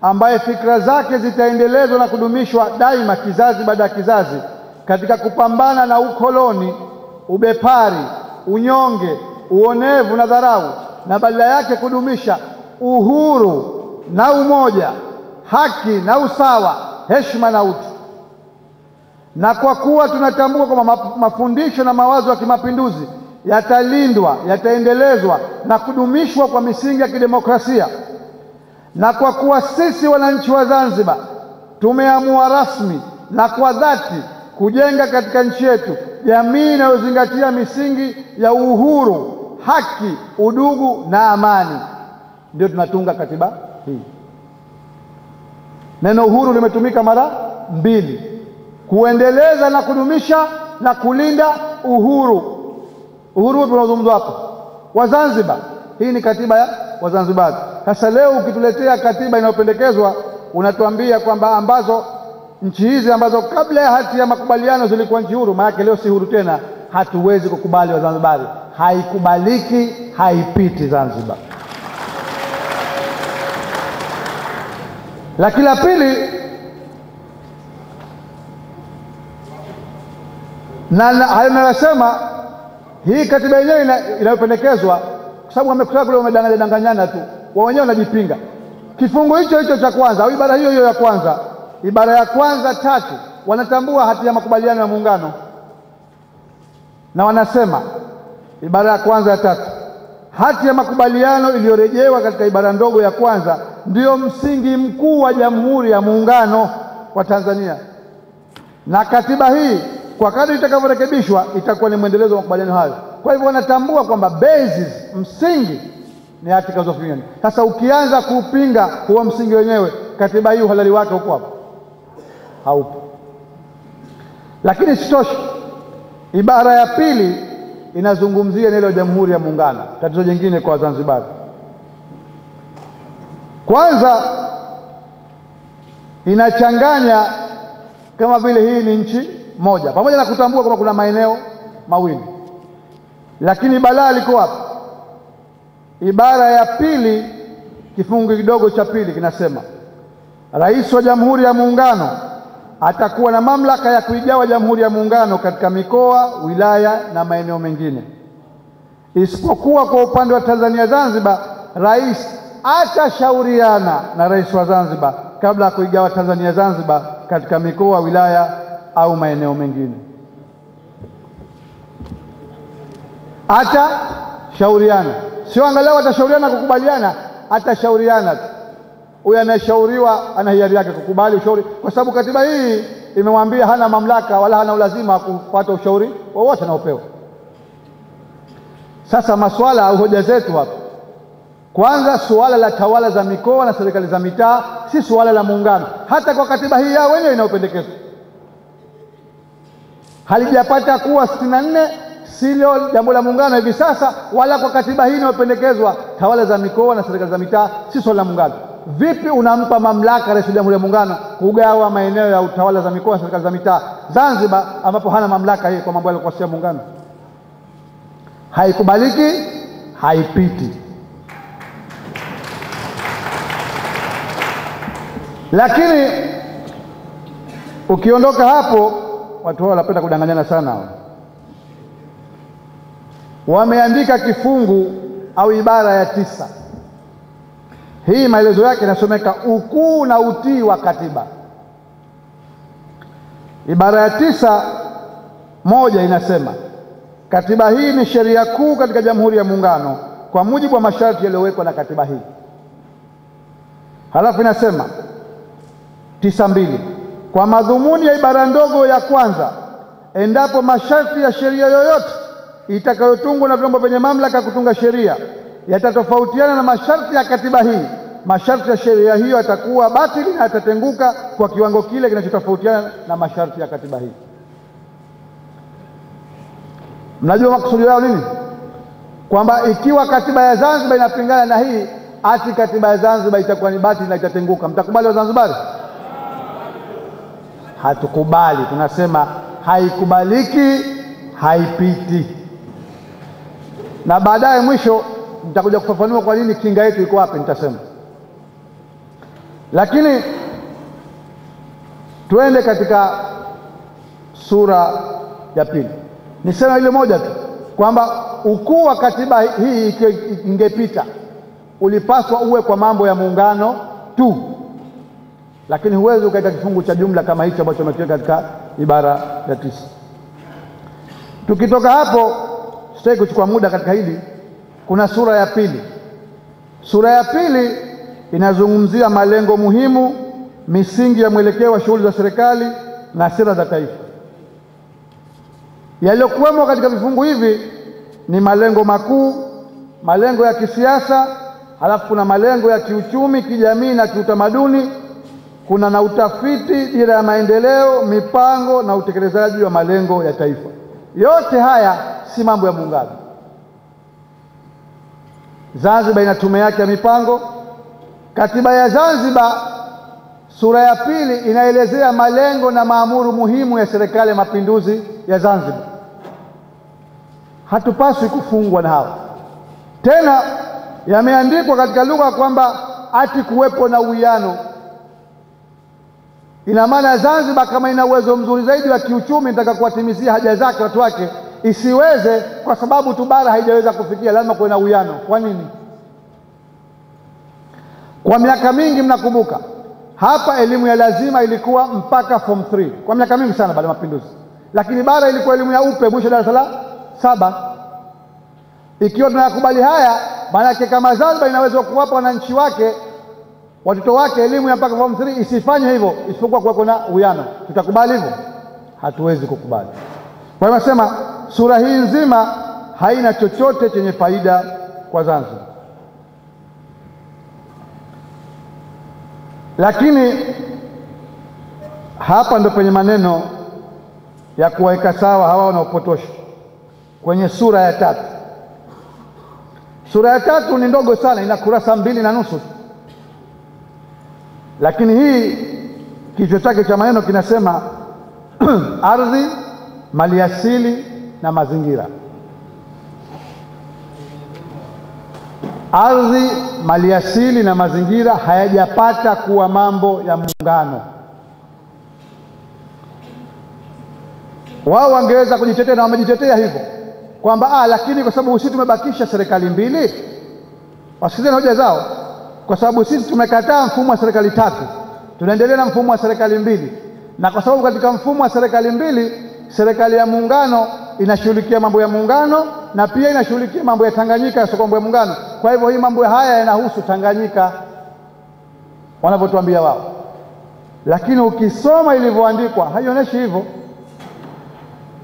ambaye fikra zake zitaendelezwa na kudumishwa daima kizazi baada ya kizazi, katika kupambana na ukoloni, ubepari, unyonge, uonevu na dharau, na badala yake kudumisha uhuru na umoja, haki na usawa, heshima na utu. Na kwa kuwa tunatambua kwamba mafundisho na mawazo ya kimapinduzi yatalindwa, yataendelezwa na kudumishwa kwa misingi ya kidemokrasia, na kwa kuwa sisi wananchi wa Zanzibar tumeamua rasmi na kwa dhati kujenga katika nchi yetu jamii inayozingatia misingi ya uhuru, haki, udugu na amani, ndio tunatunga katiba hii. Neno uhuru limetumika mara mbili: kuendeleza na kudumisha na kulinda uhuru. Uhuru tunazungumza hapa wa Zanzibar. Hii ni katiba ya Wazanzibari. Sasa leo ukituletea katiba inayopendekezwa unatuambia kwamba ambazo nchi hizi ambazo kabla ya hati ya makubaliano zilikuwa nchi huru, maana leo si huru tena, hatuwezi kukubali Wazanzibari. Haikubaliki, haipiti Zanzibar. Lakini la pili, na hayo ninayosema, hii katiba yenyewe inayopendekezwa, kwa sababu wamekuwa kule wamedanganyana tu, wao wenyewe wanajipinga. Kifungu hicho cha kwanza au ibara hiyo ya kwanza, ibara ya kwanza 3, wanatambua hati ya makubaliano ya Muungano, na wanasema ibara ya kwanza ya 3, hati ya makubaliano iliyorejewa katika ibara ndogo ya kwanza ndio msingi mkuu wa Jamhuri ya Muungano wa Tanzania, na katiba hii kwa kadri itakavyorekebishwa itakuwa ni mwendelezo wa makubaliano hayo. Kwa hivyo wanatambua kwamba basis, msingi ni Articles of Union. Sasa ukianza kupinga huo msingi wenyewe, katiba hii uhalali wake uko hapo? Haupo. Lakini sitoshi, ibara ya pili inazungumzia neno Jamhuri ya Muungano. Tatizo jingine kwa Wazanzibari, kwanza inachanganya kama vile hii ni nchi moja, pamoja na kutambua kwamba kuna maeneo mawili, lakini balaa liko hapa. Ibara ya pili kifungu kidogo cha pili kinasema Rais wa Jamhuri ya Muungano atakuwa na mamlaka ya kuigawa Jamhuri ya Muungano katika mikoa, wilaya na maeneo mengine, isipokuwa kwa upande wa Tanzania Zanzibar, rais atashauriana na rais wa Zanzibar kabla ya kuigawa Tanzania Zanzibar katika mikoa, wilaya au maeneo mengine. Atashauriana, sio angalau atashauriana kukubaliana, atashauriana tu. Huyu anayeshauriwa ana hiari yake kukubali ushauri, kwa sababu katiba hii imemwambia hana mamlaka wala hana ulazima wa kufuata ushauri wowote anaopewa. Sasa maswala au hoja zetu hapa, kwanza suala la tawala za mikoa na serikali za mitaa si suala la Muungano. Hata kwa katiba hii yao wenyewe inayopendekezwa halijapata kuwa 64, silo jambo la Muungano hivi sasa, wala kwa katiba hii inayopendekezwa tawala za mikoa na serikali za mitaa si suala la Muungano. Vipi unampa mamlaka rais wa Jamhuri ya Muungano kugawa maeneo ya utawala za mikoa na serikali za mitaa Zanzibar, ambapo hana mamlaka hii kwa mambo yale kwa Muungano? Haikubaliki, haipiti. Lakini ukiondoka hapo, watu hao wanapenda kudanganyana sana. Wameandika kifungu au ibara ya 9. Hii maelezo yake inasomeka ukuu na utii wa katiba. Ibara ya 9(1) inasema katiba hii ni sheria kuu katika Jamhuri ya Muungano kwa mujibu wa masharti yaliyowekwa na katiba hii. Halafu inasema 9(2) kwa madhumuni ya ibara ndogo ya kwanza, endapo masharti ya sheria yoyote itakayotungwa na vyombo vyenye mamlaka kutunga sheria yatatofautiana na masharti ya katiba hii, masharti ya sheria hiyo yatakuwa batili na yatatenguka kwa kiwango kile kinachotofautiana na masharti ya katiba hii. Mnajua makusudi yao nini? Kwamba ikiwa katiba ya Zanzibar inapingana na hii, ati katiba ya Zanzibar itakuwa ni batili na itatenguka. Mtakubali Wazanzibari? Hatukubali. Tunasema haikubaliki, haipiti. Na baadaye mwisho nitakuja kufafanua kwa nini kinga yetu iko wapi, nitasema. Lakini tuende katika sura ya pili. Nisema ile moja tu kwamba ukuu wa katiba hii ingepita ulipaswa uwe kwa mambo ya muungano tu, lakini huwezi ukaita kifungu cha jumla kama hicho ambacho tumekiweka katika ibara ya 9. Tukitoka hapo, sitaki kuchukua muda katika hili, kuna sura ya pili. Sura ya pili inazungumzia malengo muhimu, misingi ya mwelekeo wa shughuli za serikali na sera za taifa. Yaliyokuwemo katika vifungu hivi ni malengo makuu, malengo ya kisiasa, halafu kuna malengo ya kiuchumi, kijamii na kiutamaduni, kuna na utafiti, dira ya maendeleo, mipango na utekelezaji wa malengo ya taifa. Yote haya si mambo ya muungano. Zanzibar ina tume yake ya mipango. Katiba ya Zanzibar sura ya pili inaelezea malengo na maamuru muhimu ya serikali ya mapinduzi ya Zanzibar. Hatupaswi kufungwa na hawa. Tena yameandikwa katika lugha kwamba ati kuwepo na uwiano. Ina maana Zanzibar kama ina uwezo mzuri zaidi wa kiuchumi, nataka kuwatimizia haja zake watu wake, isiweze kwa sababu tu bara haijaweza kufikia, lazima kuwe na uwiano. Kwa nini? Kwa miaka mingi mnakumbuka hapa elimu ya lazima ilikuwa mpaka form 3 kwa miaka mingi sana baada ya mapinduzi, lakini bara ilikuwa elimu ya upe mwisho darasa la 7. Ikiwa tunayakubali haya, maana yake kama Zanzibar inaweza kuwapa wananchi wake, watoto wake elimu ya mpaka form 3, isifanye hivyo isipokuwa kuwa kuna uwiano. Tutakubali hivyo? Hatuwezi kukubali. Kwa hiyo nasema sura hii nzima haina chochote chenye faida kwa Zanzibar. Lakini hapa ndo penye maneno ya kuwaweka sawa hawa wanaopotosha. Kwenye sura ya 3. Sura ya 3 ni ndogo sana, ina kurasa 2.5, lakini hii kichwa chake cha maneno kinasema ardhi, maliasili na mazingira. Ardhi, maliasili na mazingira hayajapata kuwa mambo ya muungano. Wao wangeweza kujitetea na wamejitetea hivyo kwamba lakini kwa sababu sisi tumebakisha serikali mbili, wasikilize hoja zao, kwa sababu sisi tumekataa mfumo wa serikali 3, tunaendelea na mfumo wa serikali 2, na kwa sababu katika mfumo wa serikali 2 serikali ya muungano inashughulikia mambo ya muungano na pia inashughulikia mambo ya Tanganyika, sio mambo ya muungano. Kwa hivyo hii mambo haya yanahusu Tanganyika wanavyotuambia wao, lakini ukisoma ilivyoandikwa haionyeshi hivyo.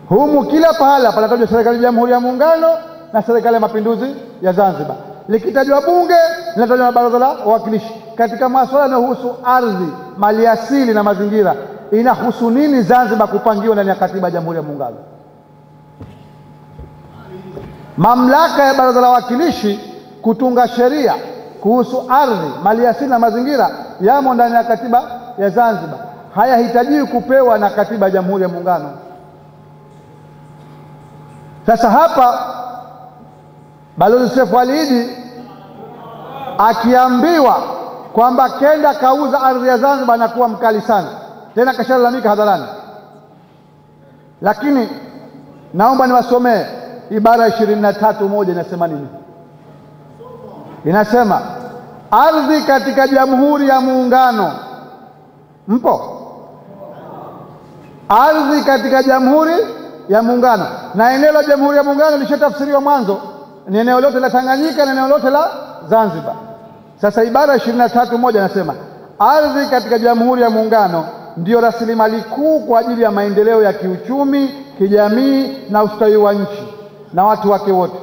Humu kila pahala panatajwa serikali ya Jamhuri ya Muungano na serikali ya Mapinduzi ya Zanzibar. Likitajwa bunge linatajwa na Baraza la Wawakilishi. Katika masuala yanayohusu ardhi, maliasili na mazingira, inahusu nini Zanzibar kupangiwa ndani ya katiba ya Jamhuri ya Muungano? Mamlaka ya Baraza la Wawakilishi kutunga sheria kuhusu ardhi, maliasili na mazingira yamo ndani ya katiba ya Zanzibar, hayahitaji kupewa na katiba ya Jamhuri ya Muungano. Sasa hapa Balozi Seif Ali Iddi akiambiwa kwamba kenda kauza ardhi ya Zanzibar na kuwa mkali sana, tena kashalalamika hadharani. Lakini naomba niwasomee ibara 23(1) inasema nini? Inasema ardhi katika Jamhuri ya Muungano. Mpo? Ardhi katika Jamhuri ya Muungano, na eneo la Jamhuri ya Muungano lishatafsiriwa mwanzo, ni eneo lote la Tanganyika na eneo lote la Zanzibar. Sasa ibara 23(1) inasema ardhi katika Jamhuri ya Muungano ndiyo rasilimali kuu kwa ajili ya maendeleo ya kiuchumi, kijamii na ustawi wa nchi na watu wake wote.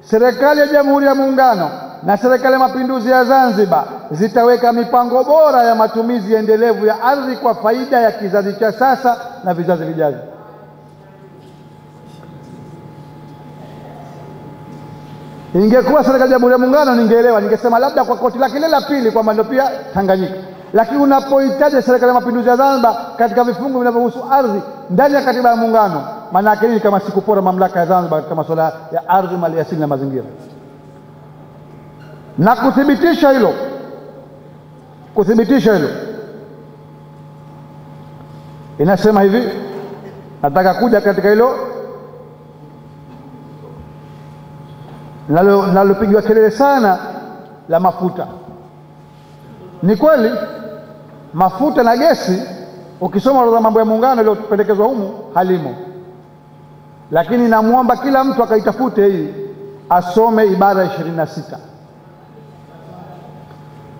Serikali ya Jamhuri ya Muungano na serikali ya Mapinduzi ya Zanzibar zitaweka mipango bora ya matumizi endelevu ya ardhi kwa faida ya kizazi cha sasa na vizazi vijavyo. Ingekuwa serikali ya Jamhuri ya Muungano ningeelewa, ningesema labda kwa koti lake la pili kwamba ndio pia Tanganyika. Lakini unapohitaji serikali ya Mapinduzi ya Zanzibar katika vifungu vinavyohusu ardhi ndani ya katiba ya Muungano, maana yake ni kama sikupora mamlaka ya Zanzibar katika masuala ya ardhi, maliasili na mazingira. Na kuthibitisha hilo, inasema hivi nataka kuja katika hilo nalopigiwa kelele sana la mafuta. Ni kweli mafuta na gesi, ukisoma orodha mambo ya muungano iliyopendekezwa humu halimo, lakini namwomba kila mtu akaitafute hii, asome ibara ya 26.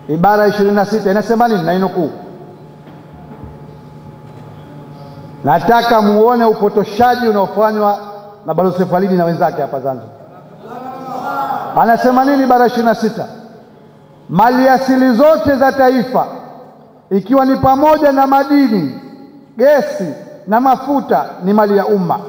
Ibara ya 26 inasema nini? Nainukuu: nataka muone upotoshaji unaofanywa na Balozi Sefalidi na wenzake hapa Zanzibar. Anasema nini ibara ya 26? Maliasili zote za taifa ikiwa ni pamoja na madini, gesi na mafuta ni mali ya umma,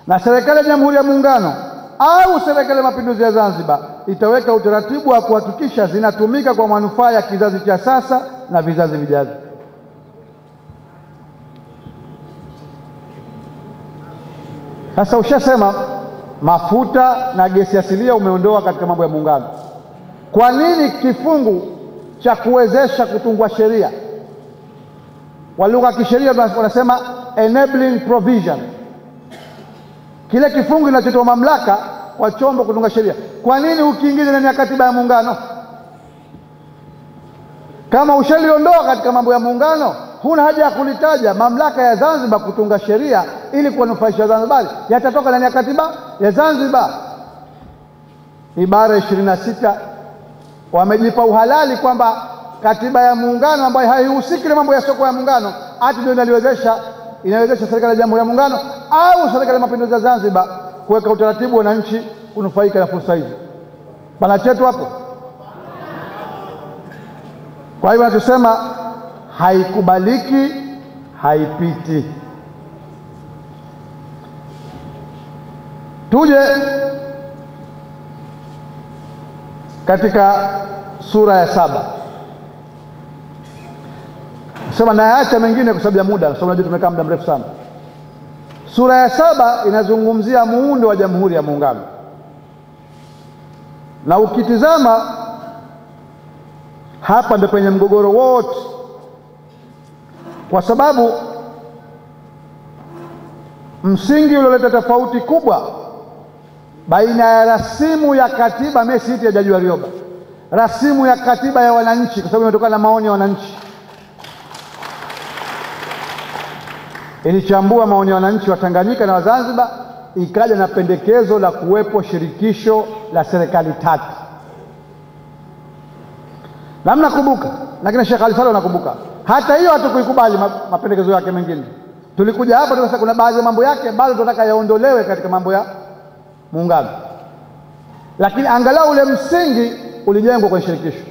na serikali ya Jamhuri ya Muungano au serikali ya Mapinduzi ya Zanzibar itaweka utaratibu wa kuhakikisha zinatumika kwa manufaa ya kizazi cha sasa na vizazi vijavyo. Sasa ushasema mafuta na gesi asilia umeondoa katika mambo ya muungano. Kwa nini kifungu cha kuwezesha kutungwa sheria, kwa lugha ya kisheria wanasema enabling provision, kile kifungu kinachotoa mamlaka kwa chombo kutunga sheria, kwa nini ukiingiza ndani ya katiba ya muungano? Kama ushaliondoa katika mambo ya muungano, huna haja ya kulitaja. Mamlaka ya Zanzibar kutunga sheria ili kuwanufaisha Zanzibari yatatoka ndani ya katiba ya Zanzibar. Ibara ya 26 wamejipa uhalali kwamba katiba ya muungano ambayo haihusiki na mambo ya soko ya muungano ati ndio inawezesha serikali ya Jamhuri ya Muungano au serikali ya Mapinduzi ya Zanzibar kuweka utaratibu wa wananchi kunufaika na fursa hizi. Pana chetu hapo. Kwa hivyo tunasema haikubaliki, haipiti. Tuje katika sura ya 7. Sema nayaacha mengine kwa sababu ya muda, kwa sababu najua tumekaa muda mrefu sana. Sura ya 7 inazungumzia muundo wa Jamhuri ya Muungano, na ukitizama hapa ndio penye mgogoro wote, kwa sababu msingi ulioleta tofauti kubwa baina ya rasimu ya katiba, mimi siiti ya Jaji Warioba, rasimu ya katiba ya wananchi, kwa sababu imetokana na maoni ya wananchi, ilichambua maoni ya wananchi wa Tanganyika na wa Zanzibar, ikaja na pendekezo la kuwepo shirikisho la serikali tatu. Na mnakumbuka, lakini Sheikh Ali Saleh anakumbuka, hata hiyo hatukuikubali mapendekezo yake mengine. Tulikuja hapa tukasema kuna baadhi ya mambo yake bado tunataka yaondolewe katika mambo ya muungano, lakini angalau ule msingi ulijengwa kwenye shirikisho.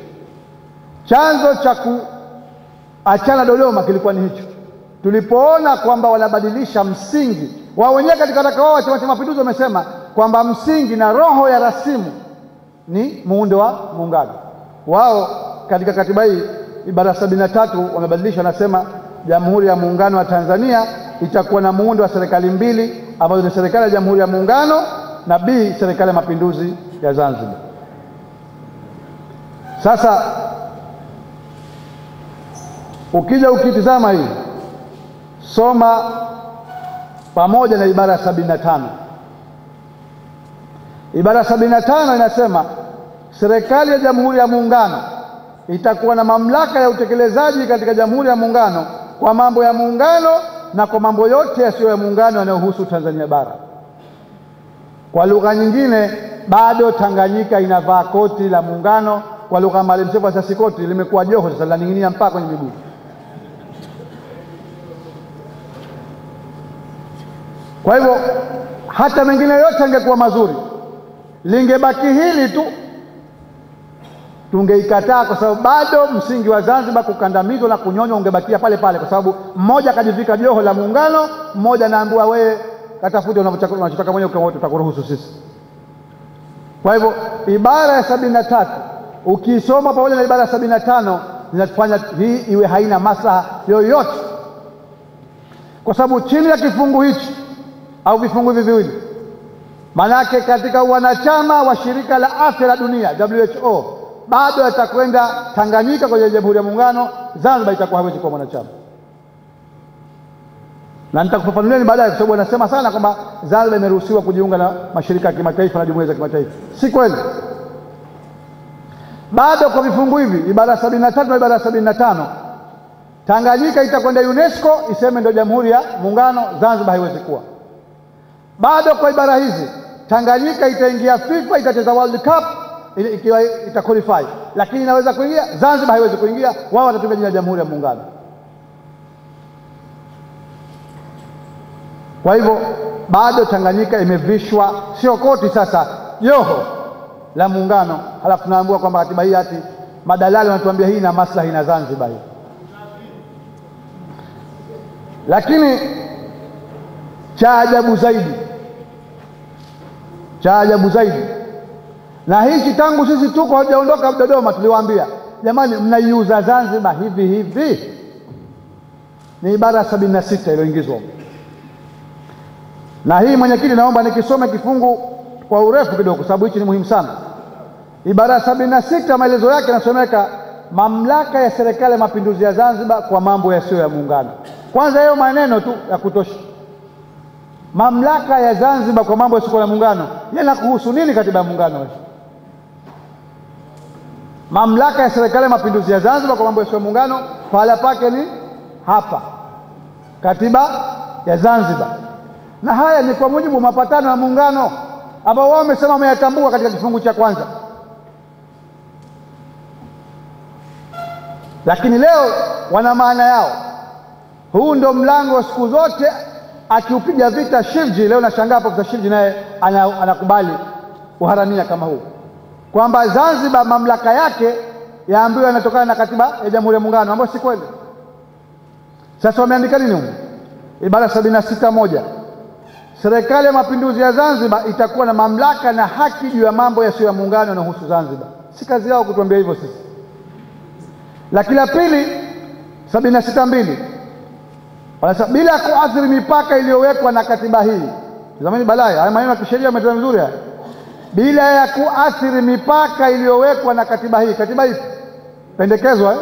Chanzo cha kuachana Dodoma kilikuwa ni hicho. Tulipoona kwamba wanabadilisha msingi wao wenyewe katika waraka wao wa Chama cha Mapinduzi, wamesema kwamba msingi na roho ya rasimu ni muundo wa muungano. Wao katika katiba hii ibara 73 wamebadilisha, wanasema Jamhuri ya Muungano wa Tanzania itakuwa na muundo wa serikali mbili, ambazo ni serikali ya Jamhuri ya Muungano na B, serikali ya Mapinduzi ya Zanzibar. Sasa ukija ukitizama hii, soma pamoja na ibara ya 75. Ibara 75 inasema serikali ya Jamhuri ya Muungano itakuwa na mamlaka ya utekelezaji katika Jamhuri ya Muungano kwa mambo ya muungano na kwa mambo yote yasiyo ya muungano yanayohusu Tanzania bara. Kwa lugha nyingine, bado Tanganyika inavaa koti la muungano. Kwa lugha Maalim Seif sasa koti limekuwa joho, sasa laning'inia mpaka kwenye miguu. Kwa hivyo hata mengine yote angekuwa mazuri, lingebaki hili tu tungeikataa, kwa sababu bado msingi wa Zanzibar kukandamizwa na kunyonywa ungebakia pale pale, kwa sababu mmoja akajivika joho la muungano, mmoja anaambiwa wewe katafute unachotaka mwenyewe, kwa wote tutakuruhusu sisi. Kwa hivyo ibara ya 73 ukisoma pamoja na ibara ya 75 zinatufanya hii iwe haina maslaha yoyote, kwa sababu chini ya kifungu hichi au vifungu hivi viwili, manake katika wanachama wa shirika la afya la dunia WHO bado yatakwenda Tanganyika kwenye Jamhuri ya Muungano, Zanzibar itakuwa hawezi kuwa mwanachama. na nitakufafanulia baadaye, kwa sababu wanasema sana kwamba Zanzibar imeruhusiwa kujiunga na mashirika ya kimataifa na jumuiya za kimataifa. Si kweli. Bado kwa vifungu hivi, ibara 73 na ibara 75, Tanganyika itakwenda UNESCO iseme ndio Jamhuri ya Muungano, Zanzibar haiwezi kuwa. Bado kwa ibara hizi, Tanganyika itaingia FIFA, itacheza World Cup ikiwa itaqualify, lakini inaweza kuingia, Zanzibar haiwezi kuingia, wao watatumia jina la Jamhuri ya Muungano. Kwa hivyo bado Tanganyika imevishwa sio koti sasa, joho la muungano, halafu tunaambiwa kwamba katiba hii ati madalali wanatuambia hii na maslahi na Zanzibar hii. Lakini cha ajabu zaidi, na hichi tangu sisi tuko hajaondoka Dodoma tuliwaambia, jamani, mnaiuza Zanzibar hivi hivi. Ni ibara 76 iliyoingizwa. Na hii mwenyekiti, naomba nikisome kifungu kwa urefu kidogo, kwa sababu hichi ni muhimu sana. Ibara 76 maelezo yake yanasomeka: mamlaka ya serikali ya mapinduzi ya Zanzibar kwa mambo yasiyo ya muungano. Kwanza hiyo maneno tu ya kutosha. Mamlaka ya Zanzibar kwa mambo yasiyo ya muungano, yanakuhusu nini katiba ya muungano wewe? Mamlaka ya serikali ya mapinduzi ya Zanzibar kwa mambo yasiyo ya muungano, pahala pake ni hapa, katiba ya Zanzibar. Na haya ni kwa mujibu wa mapatano ya muungano ambao wao wamesema wameyatambua katika kifungu cha kwanza. Lakini leo wana maana yao. Huu ndo mlango siku zote akiupiga vita Shivji. Leo nashangaa Profesa Shivji naye anakubali uharamia kama huu, kwamba Zanzibar mamlaka yake yaambiwa yanatokana na katiba ya Jamhuri ya Muungano, ambayo si kweli. Sasa wameandika nini huko? Ibara 76(1), serikali ya mapinduzi ya Zanzibar itakuwa na mamlaka na haki juu ya mambo yasiyo ya muungano yanayohusu Zanzibar. Si kazi yao kutuambia hivyo sisi. Lakini la pili, 76(2), wanasema bila kuathiri mipaka iliyowekwa na katiba hii. Zamani balaya, haya maneno ya kisheria yametoa vizuri haya. Bila ya kuathiri mipaka iliyowekwa na katiba hii. Katiba hii pendekezwa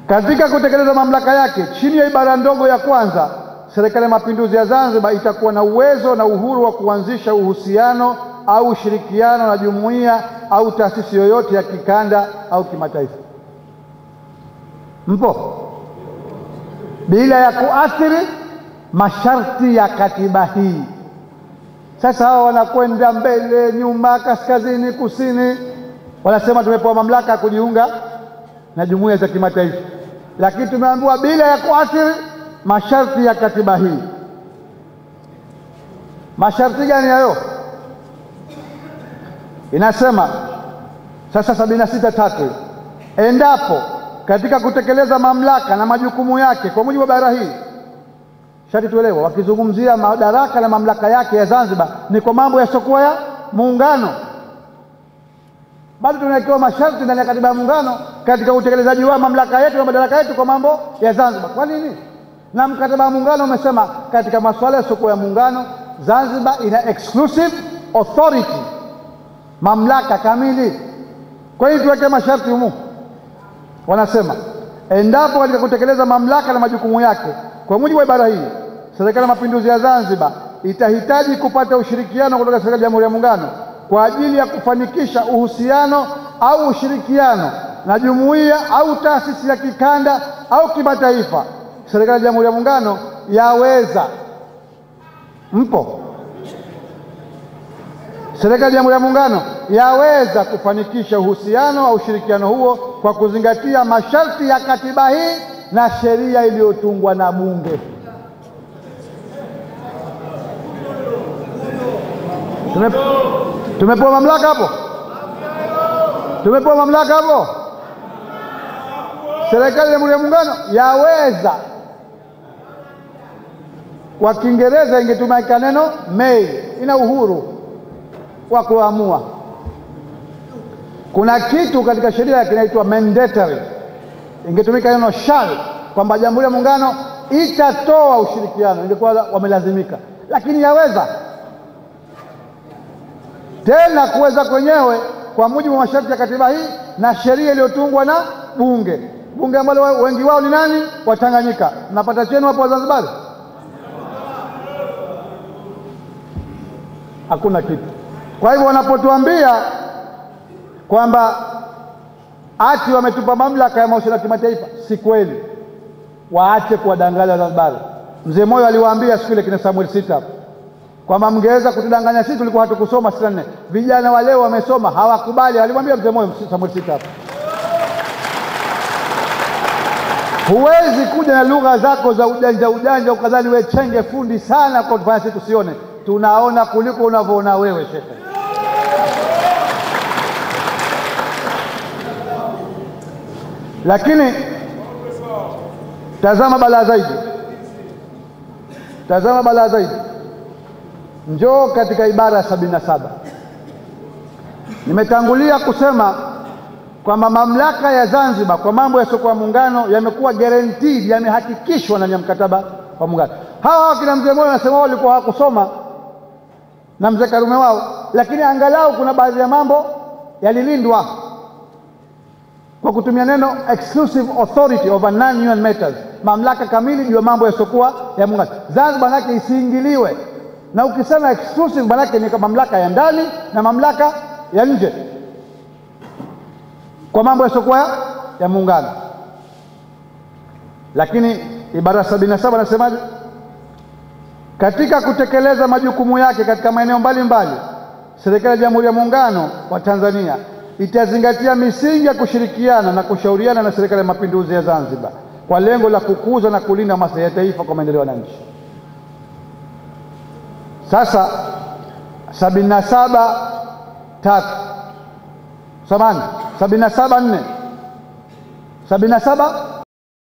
katika kutekeleza mamlaka yake chini ya ibara ndogo ya kwanza, serikali ya mapinduzi ya Zanzibar itakuwa na uwezo na uhuru wa kuanzisha uhusiano au ushirikiano na jumuiya au taasisi yoyote ya kikanda au kimataifa. Mpo? Bila ya kuathiri masharti ya katiba hii. Sasa hao wanakwenda mbele nyuma, kaskazini kusini, wanasema tumepewa mamlaka ya kujiunga na jumuiya za kimataifa, lakini tumeambiwa bila ya kuathiri masharti ya katiba hii. Masharti gani hayo? Inasema sasa 76(3), endapo katika kutekeleza mamlaka na majukumu yake kwa mujibu wa bara hii. Shati tuelewa, wakizungumzia madaraka na mamlaka yake ya Zanzibar ni kwa mambo yasiokuwa ya muungano. Bado tunawekewa masharti ndani ya katiba ya muungano katika utekelezaji wa mamlaka yetu na madaraka yetu kwa mambo ya Zanzibar. Kwa nini? Na mkataba wa muungano umesema katika masuala yasiokuwa ya muungano Zanzibar ina exclusive authority, mamlaka kamili. Kwa hiyo tuweke masharti humu. Wanasema endapo katika kutekeleza mamlaka na majukumu yake kwa mujibu wa ibara hii, serikali ya mapinduzi ya Zanzibar itahitaji kupata ushirikiano kutoka serikali ya Jamhuri ya Muungano kwa ajili ya kufanikisha uhusiano au ushirikiano na jumuiya au taasisi ya kikanda au kimataifa, serikali ya Jamhuri ya Muungano yaweza. Mpo? Serikali ya Jamhuri ya Muungano yaweza kufanikisha uhusiano au ushirikiano huo kwa kuzingatia masharti ya katiba hii na sheria iliyotungwa na Bunge. Tumepewa mamlaka hapo? Tumepewa mamlaka hapo? Serikali ya Jamhuri ya Muungano yaweza. Kwa Kiingereza ingetumika neno may, ina uhuru wa kuamua. Kuna kitu katika sheria kinaitwa mandatory, ingetumika neno shall, kwamba Jamhuri ya Muungano itatoa ushirikiano, ingekuwa wamelazimika. Lakini yaweza. Tena kuweza kwenyewe kwa mujibu wa masharti ya katiba hii na sheria iliyotungwa na Bunge. bunge ambalo wengi wao ni nani? Watanganyika. Mnapata chenu hapo Zanzibar? Hakuna kitu. Kwa hivyo wanapotuambia kwamba ati wametupa mamlaka ya mahusiano ya kimataifa, si kweli. Waache kuwadanganya Zanzibar. Mzee Moyo aliwaambia siku ile kina Samuel Sita kwamba mngeweza kutudanganya sisi tulikuwa hatukusoma 64. Vijana wa leo wamesoma, hawakubali. Alimwambia Mzee Moyo Samuel Sita. Huwezi kuja na lugha zako za ujanja ukadhani wewe chenge fundi sana kwa kufanya sisi tusione. Tunaona kuliko unavyoona wewe shekhe. Lakini tazama balaa zaidi. Tazama balaa zaidi. Njoo katika ibara ya 77. Nimetangulia kusema kwamba mamlaka ya Zanzibar kwa mambo ya soko ya muungano yamekuwa guaranteed, yamehakikishwa ndani ya mkataba wa muungano. Hawa kina Mzee Moyo wanasema wao walikuwa hawakusoma na Mzee Karume wao, lakini angalau kuna baadhi ya mambo yalilindwa kwa kutumia neno exclusive authority over non-union matters, mamlaka kamili juu ya mambo ya soko ya muungano. Zanzibar yake isiingiliwe, na ukisema exclusive maana yake ni mamlaka ya ndani na mamlaka ya nje kwa mambo ya soko ya muungano. Lakini ibara 77 nasemaje? Katika kutekeleza majukumu yake katika maeneo mbalimbali, serikali ya Jamhuri ya Muungano wa Tanzania itazingatia misingi ya kushirikiana na kushauriana na Serikali ya Mapinduzi ya Zanzibar kwa lengo la kukuza na kulinda maslahi ya taifa kwa maendeleo ya nchi. Sasa 77 4